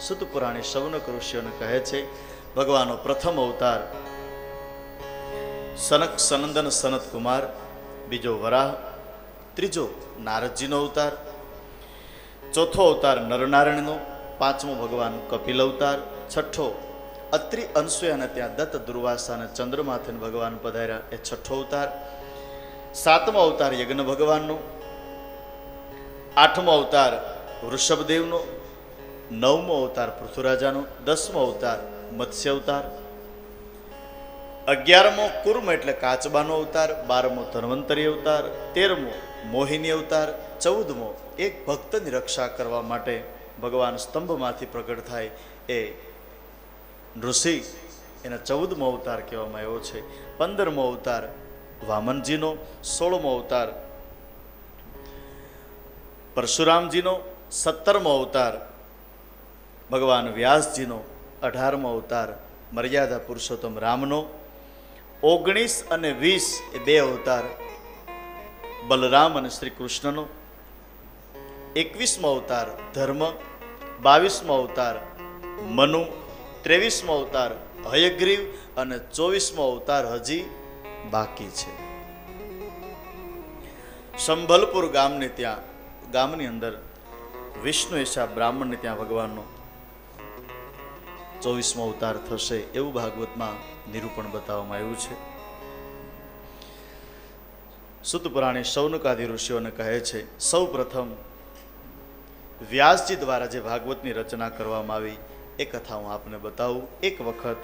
સુત પુરાણી સૌનક ઋષિઓને કહે છે, ભગવાનનો પ્રથમ અવતાર સનક સનંદન સનત કુમાર, બીજો વરાહ, ત્રીજો નારદજીનો અવતાર, ચોથો અવતાર નરનારાયણનો, પાંચમો ભગવાન કપિલ અવતાર, છઠ્ઠો અત્રિ અનસૂયાને ત્યાં દત્ત દુર્વાસા અને ચંદ્રમાથે ભગવાન પધાર્યા એ છઠ્ઠો અવતાર, સાતમો અવતાર યજ્ઞ ભગવાનનો, આઠમો અવતાર વૃષભદેવનો, નવમો અવતાર પૃથ્વીરાજાનો, 10મો અવતાર મત્સ્ય અવતાર, 11મો કુર્મ એટલે કાચબાનો અવતાર, 12મો ધન્વંતરી અવતાર, 13મો મોહિની અવતાર, 14મો એક ભક્તની રક્ષા કરવા માટે ભગવાન સ્તંભમાંથી પ્રગટ થાય એ નૃસિંહ, એના 14મો અવતાર કહેવામાં આવ્યો છે, 15મો અવતાર વામનજીનો, 16મો અવતાર પરશુરામજીનો, 17મો અવતાર ભગવાન વ્યાસજીનો, 18મો અવતાર મર્યાદા પુરુષોત્તમ રામનો, 19 અને 20 એ બે અવતાર બલરામ અને શ્રી કૃષ્ણનો, 21મો અવતાર ધર્મ, 22મો અવતાર મનુ, 23મો અવતાર હયગ્રીવ અને 24મો અવતાર હજી બાકી છે. સંભલપુર ગામની અંદર વિષ્ણુ એશા બ્રાહ્મણને ત્યાં ભગવાનનો 24મો અવતાર થશે એવું ભાગવતમાં નિરૂપણ બતાવવામાં આવ્યું છે. સુત પુરાણી સૌનકાદી ઋષિઓને કહે છે, સૌ પ્રથમ વ્યાસજી દ્વારા જે ભાગવતની રચના કરવામાં આવી એ કથા હું આપને બતાવું. એક વખત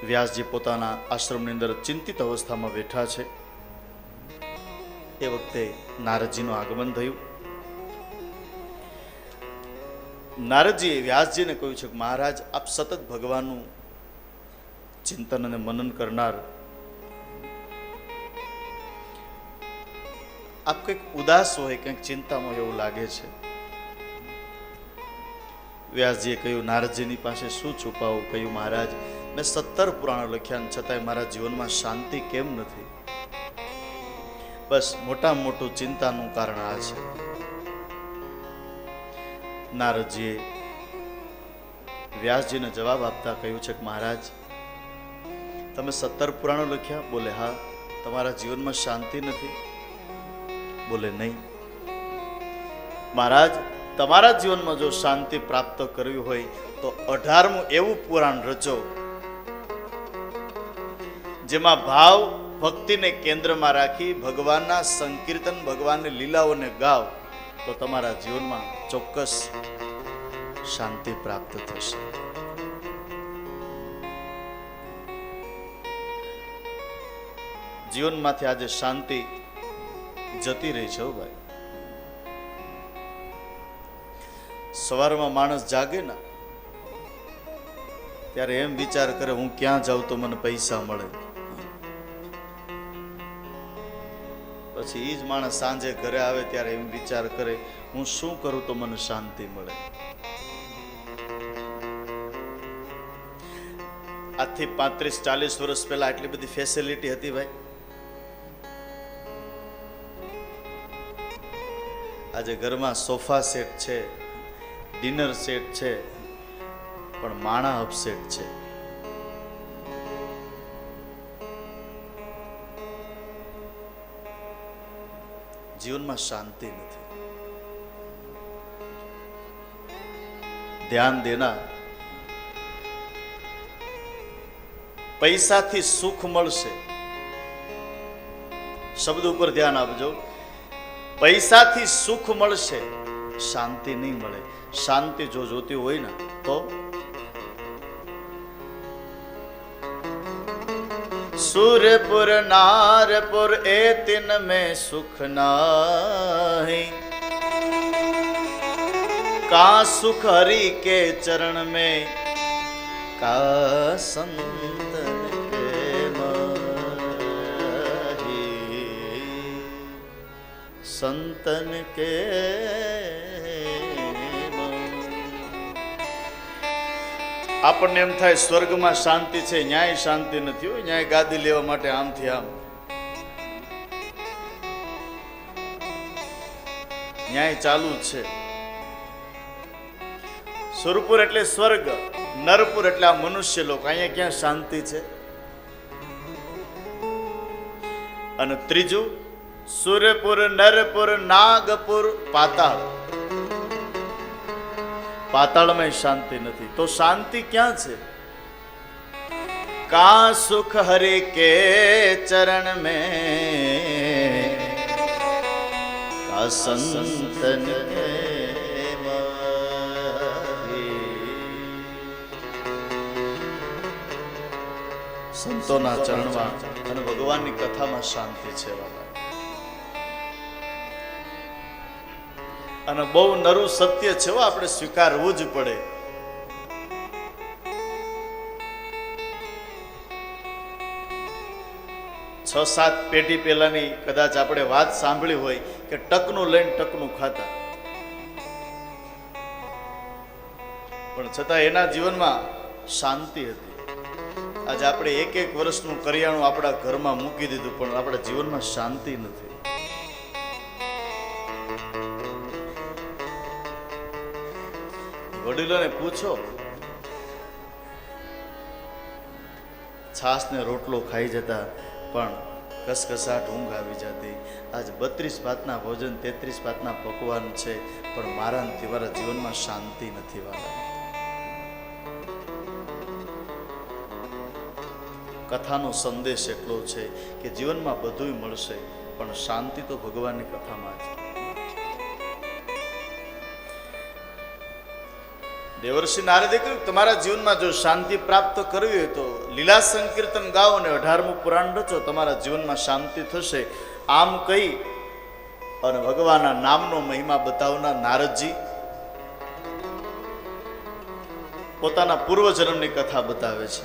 વ્યાસજી પોતાના આશ્રમની અંદર ચિંતિત અવસ્થામાં બેઠા છે. એ વખતે નારદજીનું આગમન થયું. નારદજીએ વ્યાસજીને કહ્યું છે કે મહારાજ, આપ સતત ભગવાનનું ચિંતન અને મનન કરનાર, આપ કંઈક ઉદાસ હોય, કંઈક ચિંતામાં એવું લાગે છે. વ્યાસજીએ કહ્યું, નારદજીની પાસે શું છુપાવું? કહ્યું, મહારાજ, મેં 17 પુરાણો લખ્યા છતાંય મારા જીવનમાં શાંતિ કેમ નથી? બસ મોટામાં મોટું ચિંતાનું કારણ આ છે. નારદજીએ વ્યાસજીને જવાબ આપતા કહ્યું છે કે મહારાજ, તમે 17 પુરાણો લખ્યા? બોલે હા. તમારા જીવનમાં શાંતિ નથી? બોલે નહીં. મહારાજ, તમારા જીવનમાં જો શાંતિ પ્રાપ્ત કરવી હોય તો 18મું એવું પુરાણ રચો જેમાં ભાવ ભક્તિને કેન્દ્રમાં રાખી ભગવાનના સંકીર્તન, ભગવાનની લીલાઓને ગાવ તો તમારા જીવનમાં ચોક્કસ શાંતિ પ્રાપ્ત થશે. જીવનમાંથી આજે શાંતિ જતી રહી છે ભાઈ. સવારમાં માણસ જાગે ને ત્યારે એમ વિચાર કરે, હું ક્યાં જાઉં તો મને પૈસા મળે. પછી એ જ માણસ સાંજે ઘરે આવે ત્યારે એમ વિચાર કરે, હું શું કરું તો મને શાંતિ મળે. આજથી 35-40 વર્ષ પહેલા આટલી બધી ફેસિલિટી હતી ભાઈ. આજે ઘરમાં સોફા સેટ છે, ડિનર સેટ છે, પણ માણા અપસેટ છે. જીવનમાં શાંતિ નથી. ધ્યાન દેના, પૈસાથી સુખ મળશે. શબ્દ ઉપર ધ્યાન આપજો. પૈસાથી સુખ મળશે, શાંતિ નહીં મળે. શાંતિ જો જોતી હોય ને તો सूरपुर नारपुर ए तिन में सुख नाही, का सुख हरि के चरण में, का संतन के माही, संतन के આપણને એમ થાય સ્વર્ગમાં શાંતિ છે, ન્યાય શાંતિ નથી હોય, ન્યાય ગાદી લેવા માટે આમથી આમ ન્યાય ચાલુ જ છે. સુરપુર એટલે સ્વર્ગ, નરપુર એટલે આ મનુષ્ય લોક, અહીંયા ક્યાં શાંતિ છે? અને ત્રીજું સુરપુર નરપુર નાગપુર પાતાળ, પાતાળમાં શાંતિ નથી. તો શાંતિ ક્યાં છે? કા સુખ હરે કે ચરણ में, का संतन के माही. સંતોના ચરણમાં અને ભગવાનની કથામાં શાંતિ છે વાલા. અને બહુ નરું સત્ય છે, આપણે સ્વીકારવું જ પડે. છ સાત પેઢી પહેલાની કદાચ આપણે વાત સાંભળી હોય કે ટકનું લઈને ટકનું ખાતા, પણ છતાં એના જીવનમાં શાંતિ હતી. આજે આપણે એક એક વર્ષનું કરિયાણું આપણા ઘરમાં મૂકી દીધું, પણ આપણા જીવનમાં શાંતિ નથી. વડીલોને પૂછો, છાસ ને રોટલો ખાઈ જતા પણ કસકસાટ ઊંઘ આવી જતી. આજ 32 ભાતના ભોજન 33 ભાતના પકવાન છે, પણ મારા ને તમારા જીવનમાં શાંતિ નથી વાલા. કથાનો સંદેશ એટલો છે કે જીવનમાં બધું મળશે, પણ શાંતિ તો ભગવાનની કથામાં છે. દેવર્ષિ નારદે કહ્યું, તમારા જીવનમાં જો શાંતિ પ્રાપ્ત કરવી હોય તો લીલા સંકીર્તન ગાઓ અને 18મું પુરાણ રચો, તમારા જીવનમાં શાંતિ થશે. આમ કહી અને ભગવાનના નામનો મહિમા બતાવનાર નારદજી પોતાના પૂર્વજન્મની કથા બતાવે છે.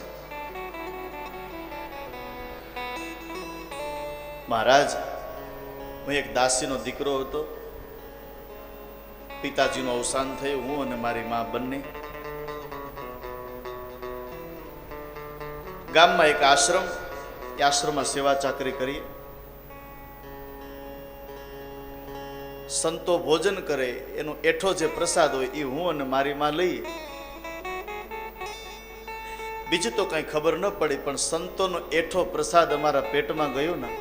મહારાજ, હું એક દાસીનો દીકરો હતો. પિતાજીનું અવસાન થયું. હું અને મારી મા બંને ગામમાં એક આશ્રમ, એ આશ્રમમાં સેવા ચાકરી કરીએ. સંતો ભોજન કરે એનો એઠો જે પ્રસાદ હોય એ હું અને મારી મા લઈએ. બીજું તો કઈ ખબર ન પડી, પણ સંતોનો એઠો પ્રસાદ અમારા પેટમાં ગયો ને,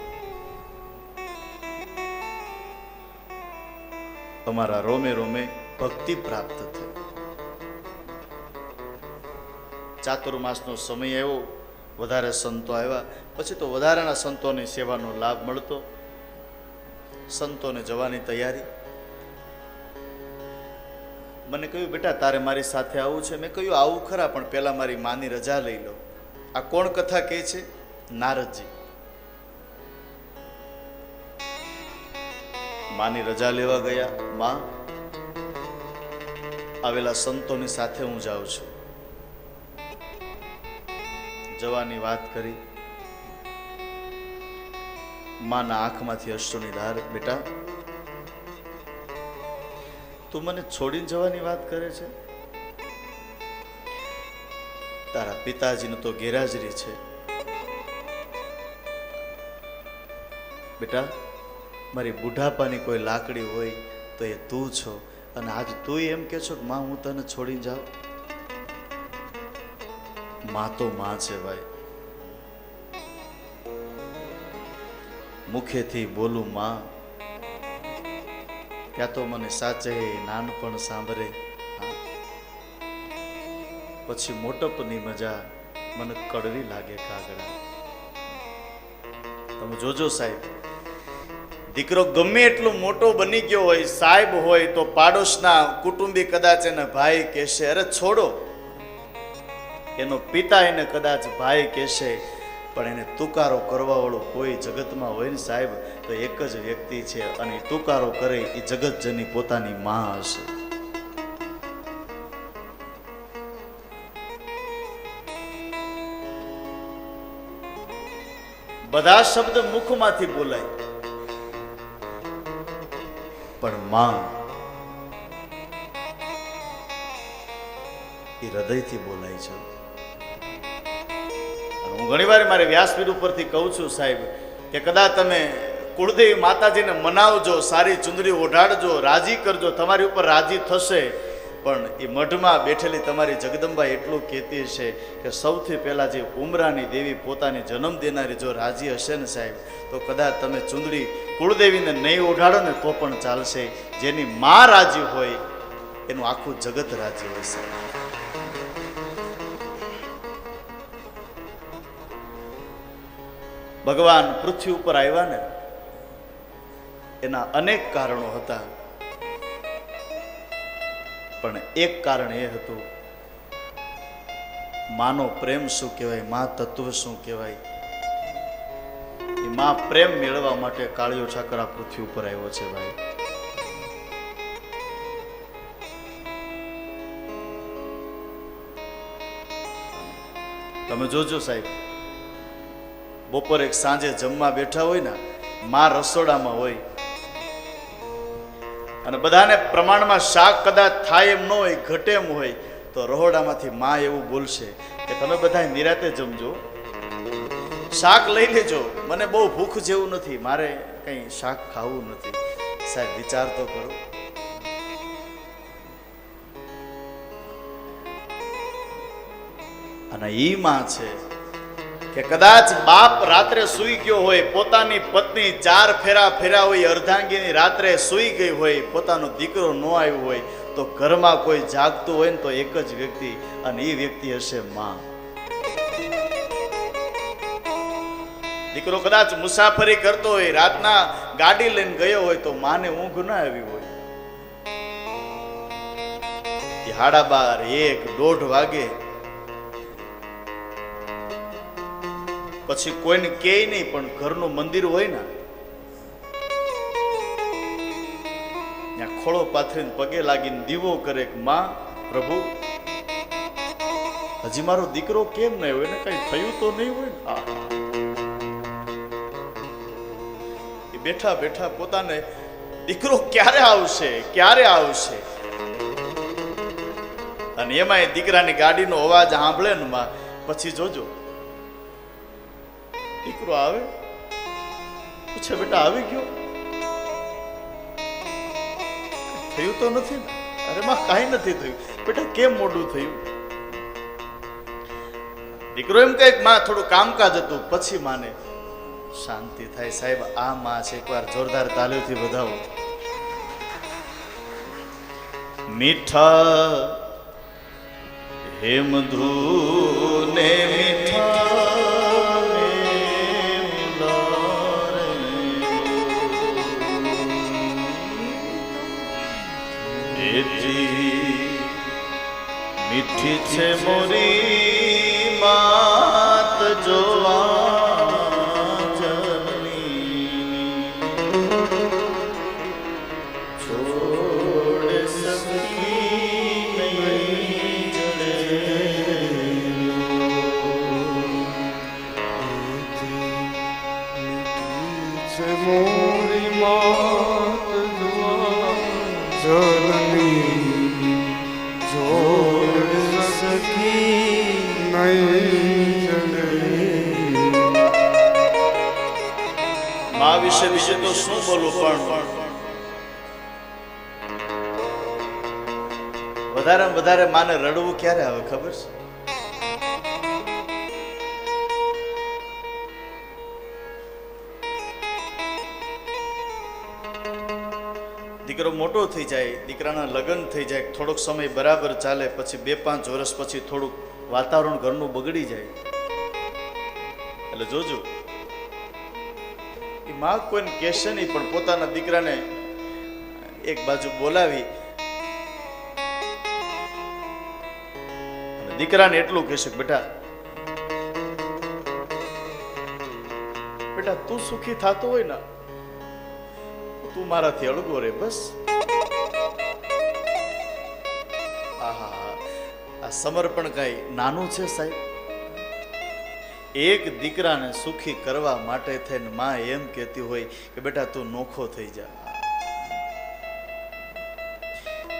અમારા રોમે રોમે ભક્તિ પ્રાપ્ત થઈ. ચાતુર્માસનો સમય આવ્યો, વધારે સંતો આવ્યા, પછી તો વધારાના સંતોની સેવાનો લાભ મળતો. સંતોને જવાની તૈયારી. મને કહ્યું, બેટા તારે મારી સાથે આવવું છે. મેં કહ્યું, આવું ખરા, પણ પહેલા મારી માની રજા લઈ લો. આ કોણ કથા કહે છે? નારદજી. માની રજા લેવા ગયા. માં, આવેલા સંતોની સાથે હું જાઉં છું. જવાની વાત કરી. માના આંખમાંથી અશ્રુની ધાર. બેટા, તું મને છોડીને જવાની વાત કરે છે? તારા પિતાજીનું તો ગેરહાજરી છે. બેટા, મારી બુઢાપાની કોઈ લાકડી હોય તો એ તું છો, અને આજ તું એમ કે છો કે માં હું તને છોડીને જાઉં? માં તો માં છે ભાઈ. મુખેથી બોલું માં, ત્યાં તો મને સાચે નાનપણ સાંભળે. પછી મોટપની મજા મને કડવી લાગે કાગડા. તમે જોજો સાહેબ, દીકરો ગમે એટલો મોટો બની ગયો હોય, સાહેબ હોય, તો પાડોશના કુટુંબી કદાચ એને ભાઈ કહેશે, અરે છોડો. એનો પિતા એને કદાચ ભાઈ કહેશે, પણ એને તુકારો કરવા વાળું કોઈ જગતમાં હોય ને સાહેબ તો એક જ વ્યક્તિ છે, અને તુકારો કરે એ જગતજની પોતાની માં હશે. બધા શબ્દ મુખમાંથી બોલાય પણ માં એ હૃદયથી બોલાય છે. હું ઘણી વાર મારી વ્યાસપીઠ ઉપરથી કહું છું સાહેબ કે કદાચ તમે કુળદેવી માતાજીને મનાવજો, સારી ચુંદડી ઓઢાડજો, રાજી કરજો, તમારી ઉપર રાજી થશે. પણ એ મઢમાં બેઠેલી તમારી જગદંબા એટલું કહેતી છે કે સૌથી પહેલા જે ઉમરાની દેવી પોતાની જન્મ દેનારી જો રાજી હશે ને સાહેબ તો કદાચ તમે ચુંદડી કુળદેવીને નહીં ઓઢાડો ને તો પણ ચાલશે. જેની માં રાજી હોય એનું આખું જગત રાજી હોય સાહેબ. ભગવાન પૃથ્વી ઉપર આવ્યા ને એના અનેક કારણો હતા, પણ એક કારણ એ હતું માનો પ્રેમ શું કહેવાય, મા તત્વ શું કહેવાય. એ મા પ્રેમ મેળવવા માટે કાળિયો ઠાકર આ પૃથ્વી ઉપર આવ્યો છે ભાઈ. તમે જોજો સાહેબ, બપોર એક સાંજે જમવા બેઠા હોય ને, માં રસોડામાં હોય અને બધાને પ્રમાણમાં શાક કદાચ થાય એમ ન હોય, ઘટે એમ હોય, તો રહોડામાંથી માં એવું બોલશે કે તમે બધા નિરાતે જમજો, શાક લઈ લેજો, મને બહુ ભૂખ જેવું નથી, મારે કંઈ શાક ખાવું નથી. સાહેબ વિચાર તો કરો. અને ઈ માં છે કે કદાચ બાપ રાત્રે સૂઈ ગયો હોય, પોતાની પત્ની 4 ફેરા ફેરા હોય, અર્ધાંગીની રાત્રે સૂઈ ગઈ હોય, પોતાનો દીકરો ન આવ્યો હોય, તો ઘરમાં કોઈ જાગતું હોય ને તો એક જ વ્યક્તિ, અને એ વ્યક્તિ હશે માં. દીકરો કદાચ મુસાફરી કરતો હોય, રાતના ગાડી લઈને ગયો હોય તો માને ઊંઘ ના આવી હોય, 12:30, 1, 1:30 વાગે પછી કોઈને કહે નહીં, પણ ઘરનું મંદિર હોય ને ત્યાં ખોળો પાથરીને પગે લાગીને દીવો કરે કે માં પ્રભુ હજી મારો દીકરો કેમ નહીં હોય, ને કઈ થયું તો નહીં હોય ને. એ બેઠા બેઠા પોતાને દીકરો ક્યારે આવશે, ક્યારે આવશે, અને એમાં એ દીકરાની ગાડીનો અવાજ સાંભળે ને માં, પછી જોજો દીકરો આવે, પૂછે બેટા આવી ગયો, થયું તો નથી ને? અરે માં કાંઈ નથી થયું. બેટા કેમ મોડું થયું? દીકરો એમ કહે માં થોડું કામકાજ હતું. પછી માને શાંતિ થાય. સાહેબ આ માં છે, એકવાર જોરદાર તાલીઓથી વધાવો. મીઠા હેમધુ ને મીઠા મીઠી છે મોરી માત જોવા જનની, છોડ સકી નહીં જડે. મીઠી છે મોરી માત જોવા જનની, મા વિશે તો શું બોલું, પણ વધારે વધારે માને રડવું ક્યારે આવે ખબર છે? દીકરો મોટો થઈ જાય, દીકરાના લગ્ન થઈ જાય, થોડોક સમય બરાબર ચાલે, પછી 2-5 વર્ષ પછી થોડુંક વાતાવરણ ઘરનું બગડી જાય, એટલે જોજો એ માં કોઈને કહેશે નહીં, પણ પોતાના દીકરાને એક બાજુ બોલાવી અને દીકરાને એટલું કહેશે કે બેટા બેટા તું સુખી થતો હોય ને તું મારાથી અળગો રે બસ. આહા, આ સમર્પણ કઈ નાનું છે સાહેબ? એક દીકરાને સુખી કરવા માટે થઈને માં એમ કહેતી હોય કે બેટા તું નોખો થઈ જા,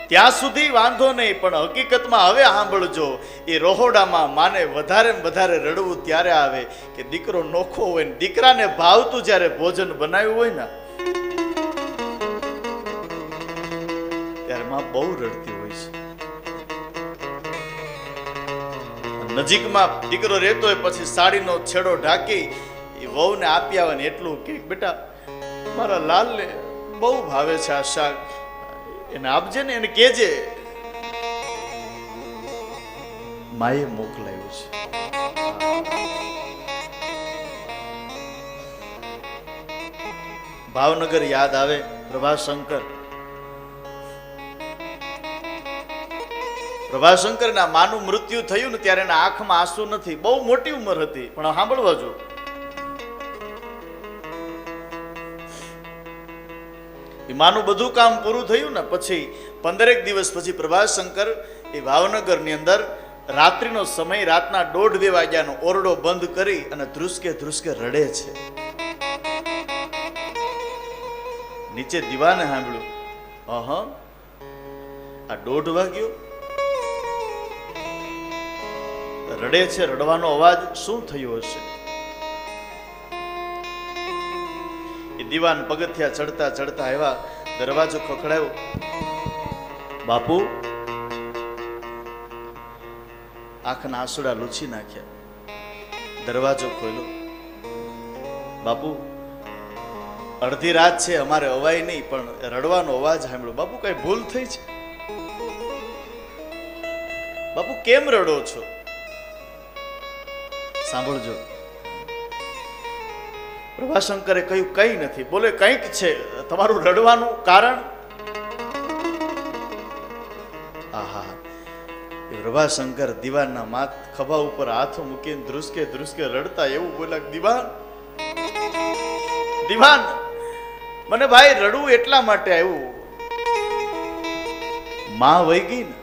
ત્યાં સુધી વાંધો નહીં. પણ હકીકતમાં હવે સાંભળજો, એ રહોડામાં માને વધારે ને વધારે રડવું ત્યારે આવે કે દીકરો નોખો હોય ને દીકરાને ભાવતું જ્યારે ભોજન બનાવ્યું હોય ને ત્યારે માં બહુ રડતી હોય છે. નજીકમાં દીકરો રહેતો હોય પછી સાડીનો છેડો ઢાંકી એ વહુને આપી આવે ને એટલું કે બેટા મારા લાલને બહુ ભાવે છે આ શાક, એને આપજે ને, એને કહેજે માએ મોકલાયું છે. ભાવનગર યાદ આવે, પ્રભાશંકર ના માનું મૃત્યુ થયું ને ત્યારે એના આંખમાં આંસુ નથી. બહુ મોટી ઉંમર હતી, પણ સાંભળવા જો, માનું બધું કામ પૂરું થયું ને પછી 15 દિવસ પછી પ્રભાશંકર એ ભાવનગર ની અંદર રાત્રિનો સમય, રાતના 1:30-2 વાગ્યાનો ઓરડો બંધ કરી અને ધ્રુસકે ધ્રુસકે રડે છે. નીચે દીવાને સાંભળ્યું, આ 1:30 વાગ્યો રડે છે, રડવાનો અવાજ શું થયો હશે? એ દીવાન પગથિયા ચડતા ચડતા આવ્યા, દરવાજો ખખડાયો. બાપુ, આંખના આંસુડા લૂછી નાખ્યા, દરવાજો ખોલ્યો. બાપુ, અડધી રાત છે, અમારે અવાય નહીં, પણ રડવાનો અવાજ સાંભળ્યો. બાપુ, કઈ ભૂલ થઈ છે? બાપુ, કેમ રડો છો? સાંભળજો, પ્રભાશંકરે કહ્યું કઈ નથી. બોલે કંઈક છે, તમારું રડવાનું કારણ? આહા, એ પ્રભાશંકર દીવાનના માથ ખભા ઉપર હાથ મૂકીને ધ્રુસકે ધ્રુસકે રડતા એવું બોલ્યા, દીવાન મને ભાઈ રડવું એટલા માટે આવ્યું, માં વહી ગઈ ને.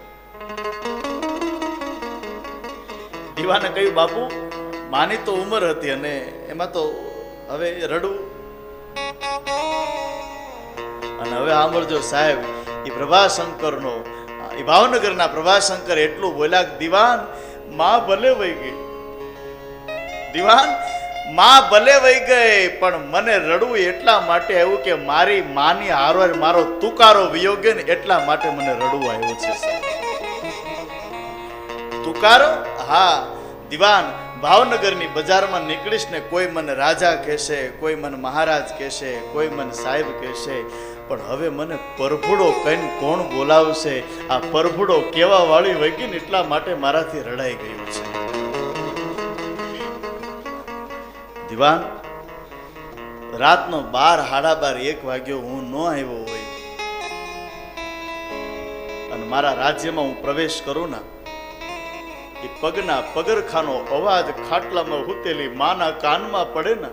દીવાને કહ્યું, બાપુ માની તો ઉંમર હતી અને એમાં તો હવે રડવું. અને હવે સાંભળજો સાહેબ, એ પ્રભાશંકરનો, એ ભાવનગરના પ્રભાશંકર એટલું બોલ્યા, દીવાન માં ભલે વહી ગઈ, દીવાન માં ભલે વહી ગઈ, પણ મને રડવું એટલા માટે આવ્યું કે મારી માની હારોર મારો તુકારો વિયોગ્ય ને એટલા માટે મને રડવું આવ્યું છે. તુકારો? હા દીવાન, ભાવનગરની બજારમાં નીકળીશ ને કોઈ મને રાજા કહેશે, કોઈ મને મહારાજ કહેશે, કોઈ મને સાહેબ કહેશે, પણ હવે મને પરભુડો કહીને કોણ બોલાવશે? આ પરભુડો કેવા વાળી વગી ને એટલા માટે મારાથી રડાઈ ગયું છે. દીવાન, રાતનો 12, સાડા 12, 1 વાગ્યો હું ન આવ્યો હોય અને મારા રાજ્યમાં હું પ્રવેશ કરું ના, એ પગના પગરખાનો અવાજ ખાટલામાં હુતેલી માના કાનમાં પડે ને,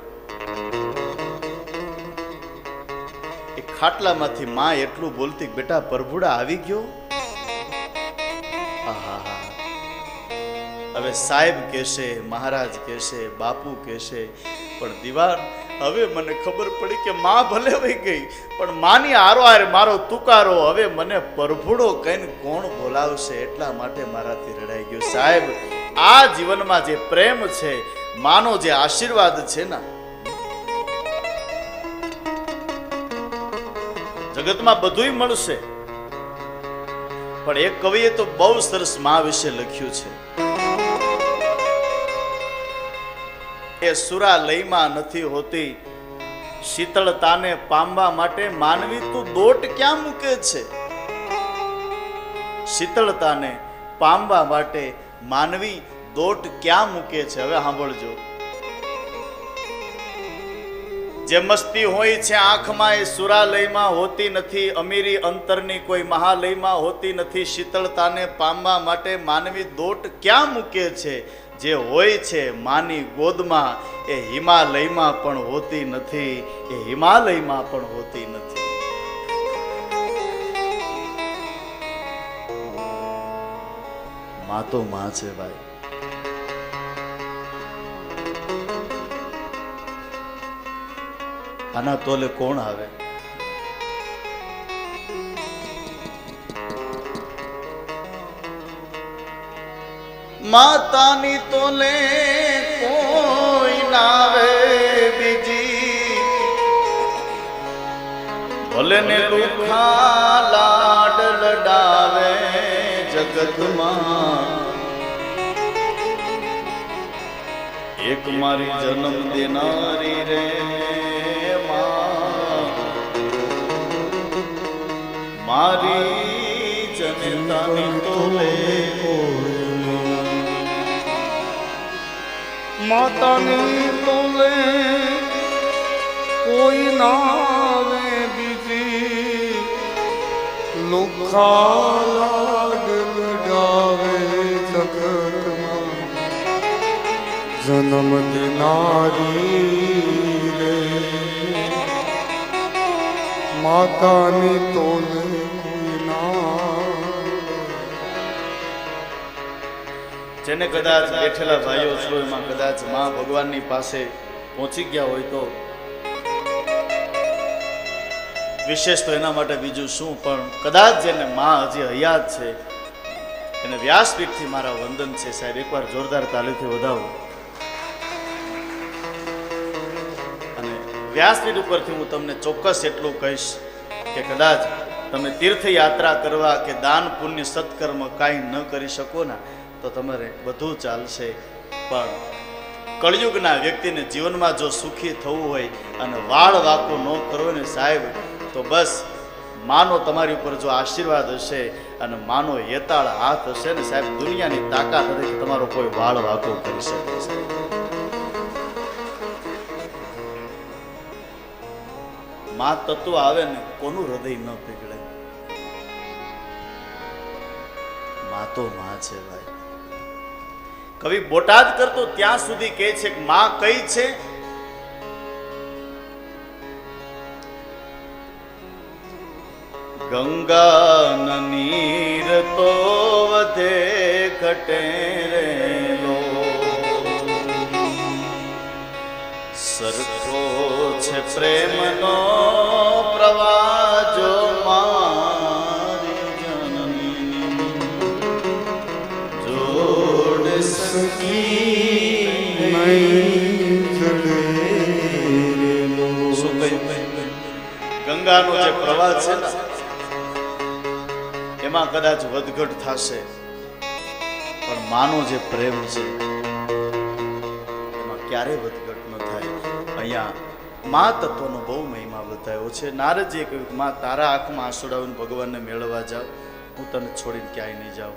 એ ખાટલામાંથી માં એટલું બોલતી, બેટા પ્રભુડા આવી ગયો. આહા, હવે સાહેબ કહેશે, મહારાજ કહેશે, બાપુ કહેશે, પણ દીવાન હવે મને ખબર પડી કે માં ભલે વહી ગઈ, પણ માની હારોહાર મારો તુકારો હવે મને પરભુડો કહીને કોણ બોલાવશે? એટલા માટે મારાથી રડાઈ ગયો. સાહેબ, આ જીવનમાં જે પ્રેમ છે, માનો જે આશીર્વાદ છે ને, જગતમાં બધુંય મળશે, પણ એક કવિએ તો બહુ સરસ માં વિશે લખ્યું છે, એ સુરાલયમાં નથી હોતી, શીતળતાને પામવા માટે માનવી તું દોટ ક્યાં મૂકે છે? શીતળતાને પામવા માટે માનવી દોટ ક્યાં મૂકે છે? હવે સાંભળજો, જે મસ્તી હોય છે આંખમાં એ સુરાલયમાં હોતી નથી, અમીરી અંતરની કોઈ મહાલયમાં હોતી નથી. શીતળતાને પામવા માટે માનવી દોટ ક્યાં મૂકે છે? જે હોય છે માની ગોદમાં એ હિમાલયમાં પણ હોતી નથી, એ હિમાલયમાં પણ હોતી નથી. માં તો માં છે ભાઈ. આના તોલે કોણ આવે? માતાની તોલે કોઈ ના આવે બીજી, ભલે ને લુખા લાડ લડાવે જગતમાં, એક મારી જન્મ દેનારી રે મારી જનતાની તોલે માતાની તોલે કોઈ ના આવે બીજી, લુખા લાડ લડાવે જગતમાં, જન્મ દેનારી રે માતાની તોલે કોઈ ના. જેને કદાચ બેઠેલા ભાઈઓ છો એમાં કદાચ માં ભગવાનની પાસે પહોંચી ગયા હોય તો વિશેષ તો એના માટે બીજું શું, પણ કદાચ જેને માં હજી હયાત છે એને વ્યાસપીઠથી મારા વંદન છે. સાહેબ એકવાર જોરદાર તાલીથી વધાવો. અને વ્યાસપીઠ ઉપરથી હું તમને ચોક્કસ એટલું કહીશ કે કદાચ તમે તીર્થયાત્રા કરવા કે દાન પુણ્ય સત્કર્મ કાંઈ ન કરી શકો ને તો તમારે બધું ચાલશે, પણ કળયુગના વ્યક્તિને જીવનમાં જો સુખી થવું હોય અને વાળ વાકો ન કરો ને સાહેબ, તો બસ માનો તમારી ઉપર જો આશીર્વાદ હશે અને માનો હેતાળ હાથ હશે ને સાહેબ, દુનિયાની તાકાત નથી કે તમારો કોઈ વાળ વાકો કરી શકે છે. માં તત્વ આવે ને કોનું હૃદય ન પીગળે? માં તો માં છે ભાઈ. કવિ બોટાદ કરતો ત્યાં સુધી કહે છે કે માં કઈ છે? ગંગા નીર તો વધે ઘટે રેલો, સરખો છે પ્રેમનો પ્રવાહ જો મારી જનની જોડ સખી નહીં જડે રેલો. શું કહ્યું? ગંગાનો જે પ્રવાહ છે ને એમાં કદાચ વધઘટ થશે, પણ માનો જે પ્રેમ છે એમાં ક્યારેય વધઘટ ન થાય. અહીંયા મા તત્વનો બહુ મહિમા બતાવ્યો છે. નારદજીએ કહ્યું કે માં તારા આંખમાં આંસુડાવીને ભગવાનને મેળવવા જાવ, હું તને છોડીને ક્યાંય નહીં જાઉં.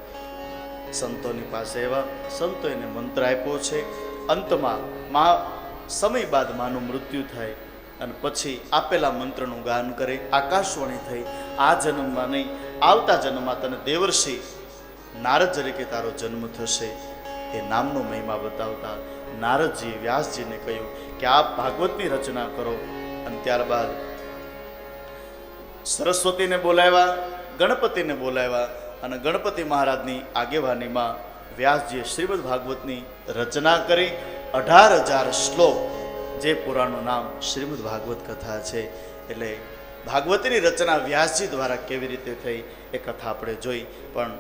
સંતોની પાસે એવા સંતો એને મંત્ર આપ્યો છે. અંતમાં મા સમય બાદ માનું મૃત્યુ થાય અને પછી આપેલા મંત્રનું ગાન કરે. આકાશવાણી થઈ, આ જન્મમાં નહીં આવતા જન્મમાં તને દેવર્ષિ નારદ તરીકે તારો જન્મ થશે. એ નામનો મહિમા બતાવતા નારદજીએ વ્યાસજીને કહ્યું કે આપ ભાગવતની રચના કરો. અને ત્યારબાદ સરસ્વતીને બોલાવ્યા, ગણપતિને બોલાવ્યા અને ગણપતિ મહારાજની આગેવાનીમાં વ્યાસજીએ શ્રીમદ ભાગવતની રચના કરી. 18,000 શ્લોક, જે પુરાણનું નામ શ્રીમદ ભાગવત કથા છે. એટલે ભાગવતની રચના વ્યાસજી દ્વારા કેવી રીતે થઈ એ કથા આપણે જોઈ. પણ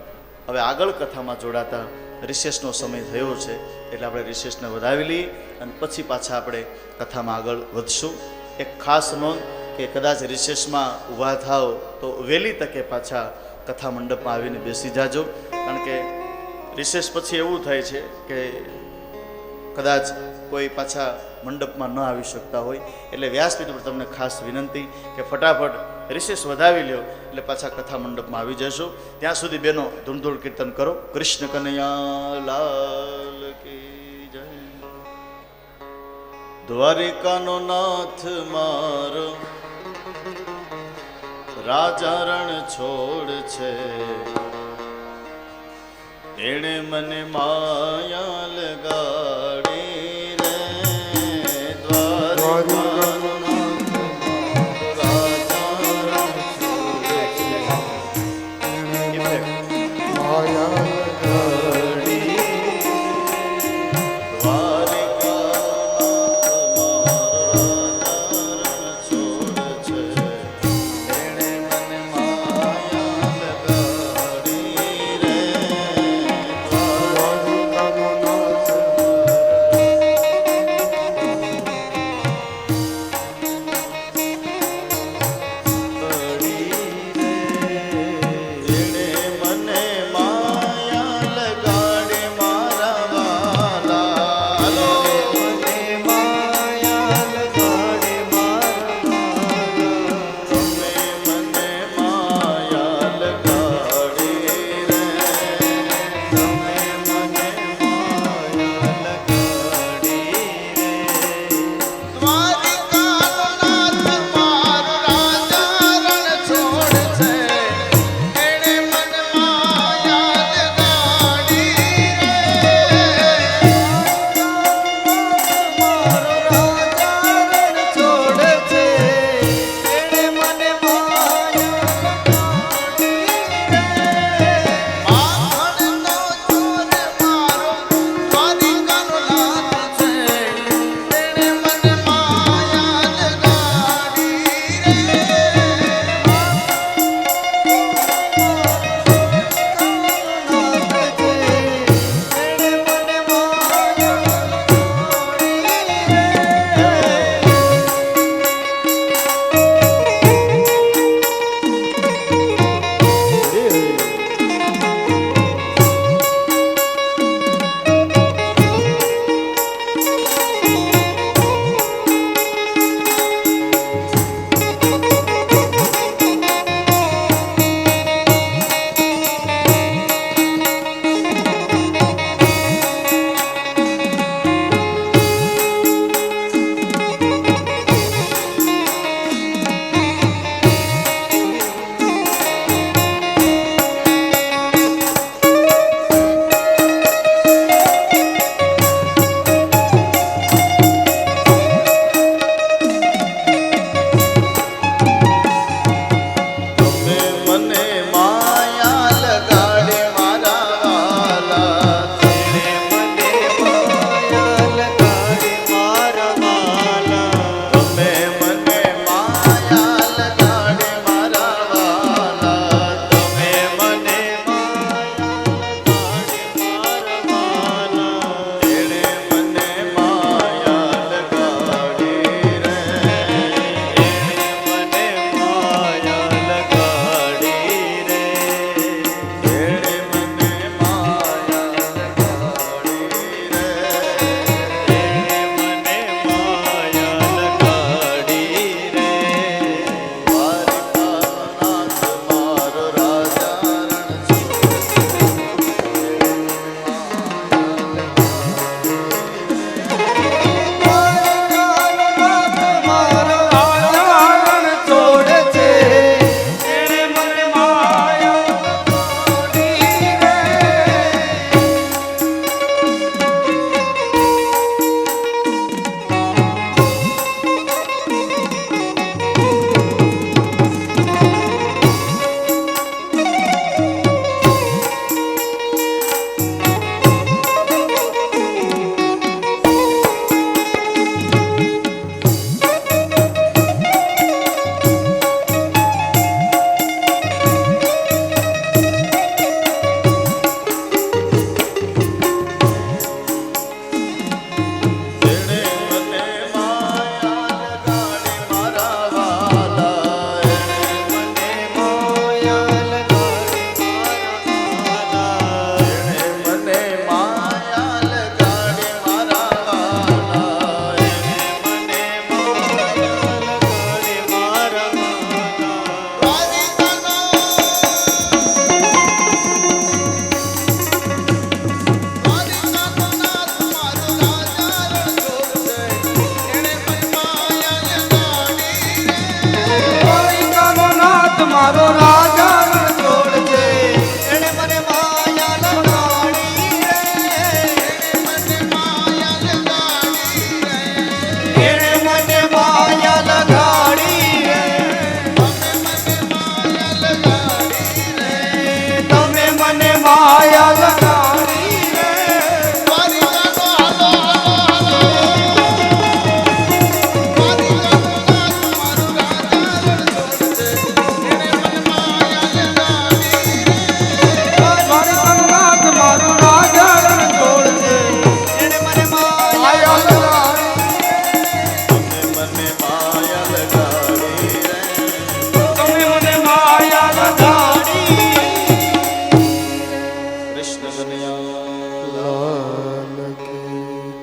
હવે આગળ કથામાં જોડાતા રિસેસનો સમય થયો છે, એટલે આપણે રિસેસને વધાવી લઈએ અને પછી પાછા આપણે કથામાં આગળ વધશું. એક ખાસ નોંધ કે કદાચ રિસેસમાં ઊભા થાવ તો વહેલી તકે પાછા કથા મંડપમાં આવીને બેસી જાજો, કારણ કે રિસેસ પછી એવું થાય છે કે કદાચ કોઈ પાછા મંડપમાં ન આવી શકતા હોય. એટલે વ્યાસપીઠ પર તમને ખાસ વિનંતી કે ફટાફટ રિસેસ વધાવી લ્યો એટલે પાછા કથા મંડપમાં આવી જશો. ત્યાં સુધી બેનો ધૂમધૂળ કીર્તન કરો. કૃષ્ણ કનૈયા લાલ કી જય. દ્વારિકાનો નાથ મારો રાજા રણ છોડ છે, એણે મને માયા લગાડી રે દ્વારકાનો નાથ રાજા રણ છોડે છે. માયા લગાડી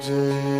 જય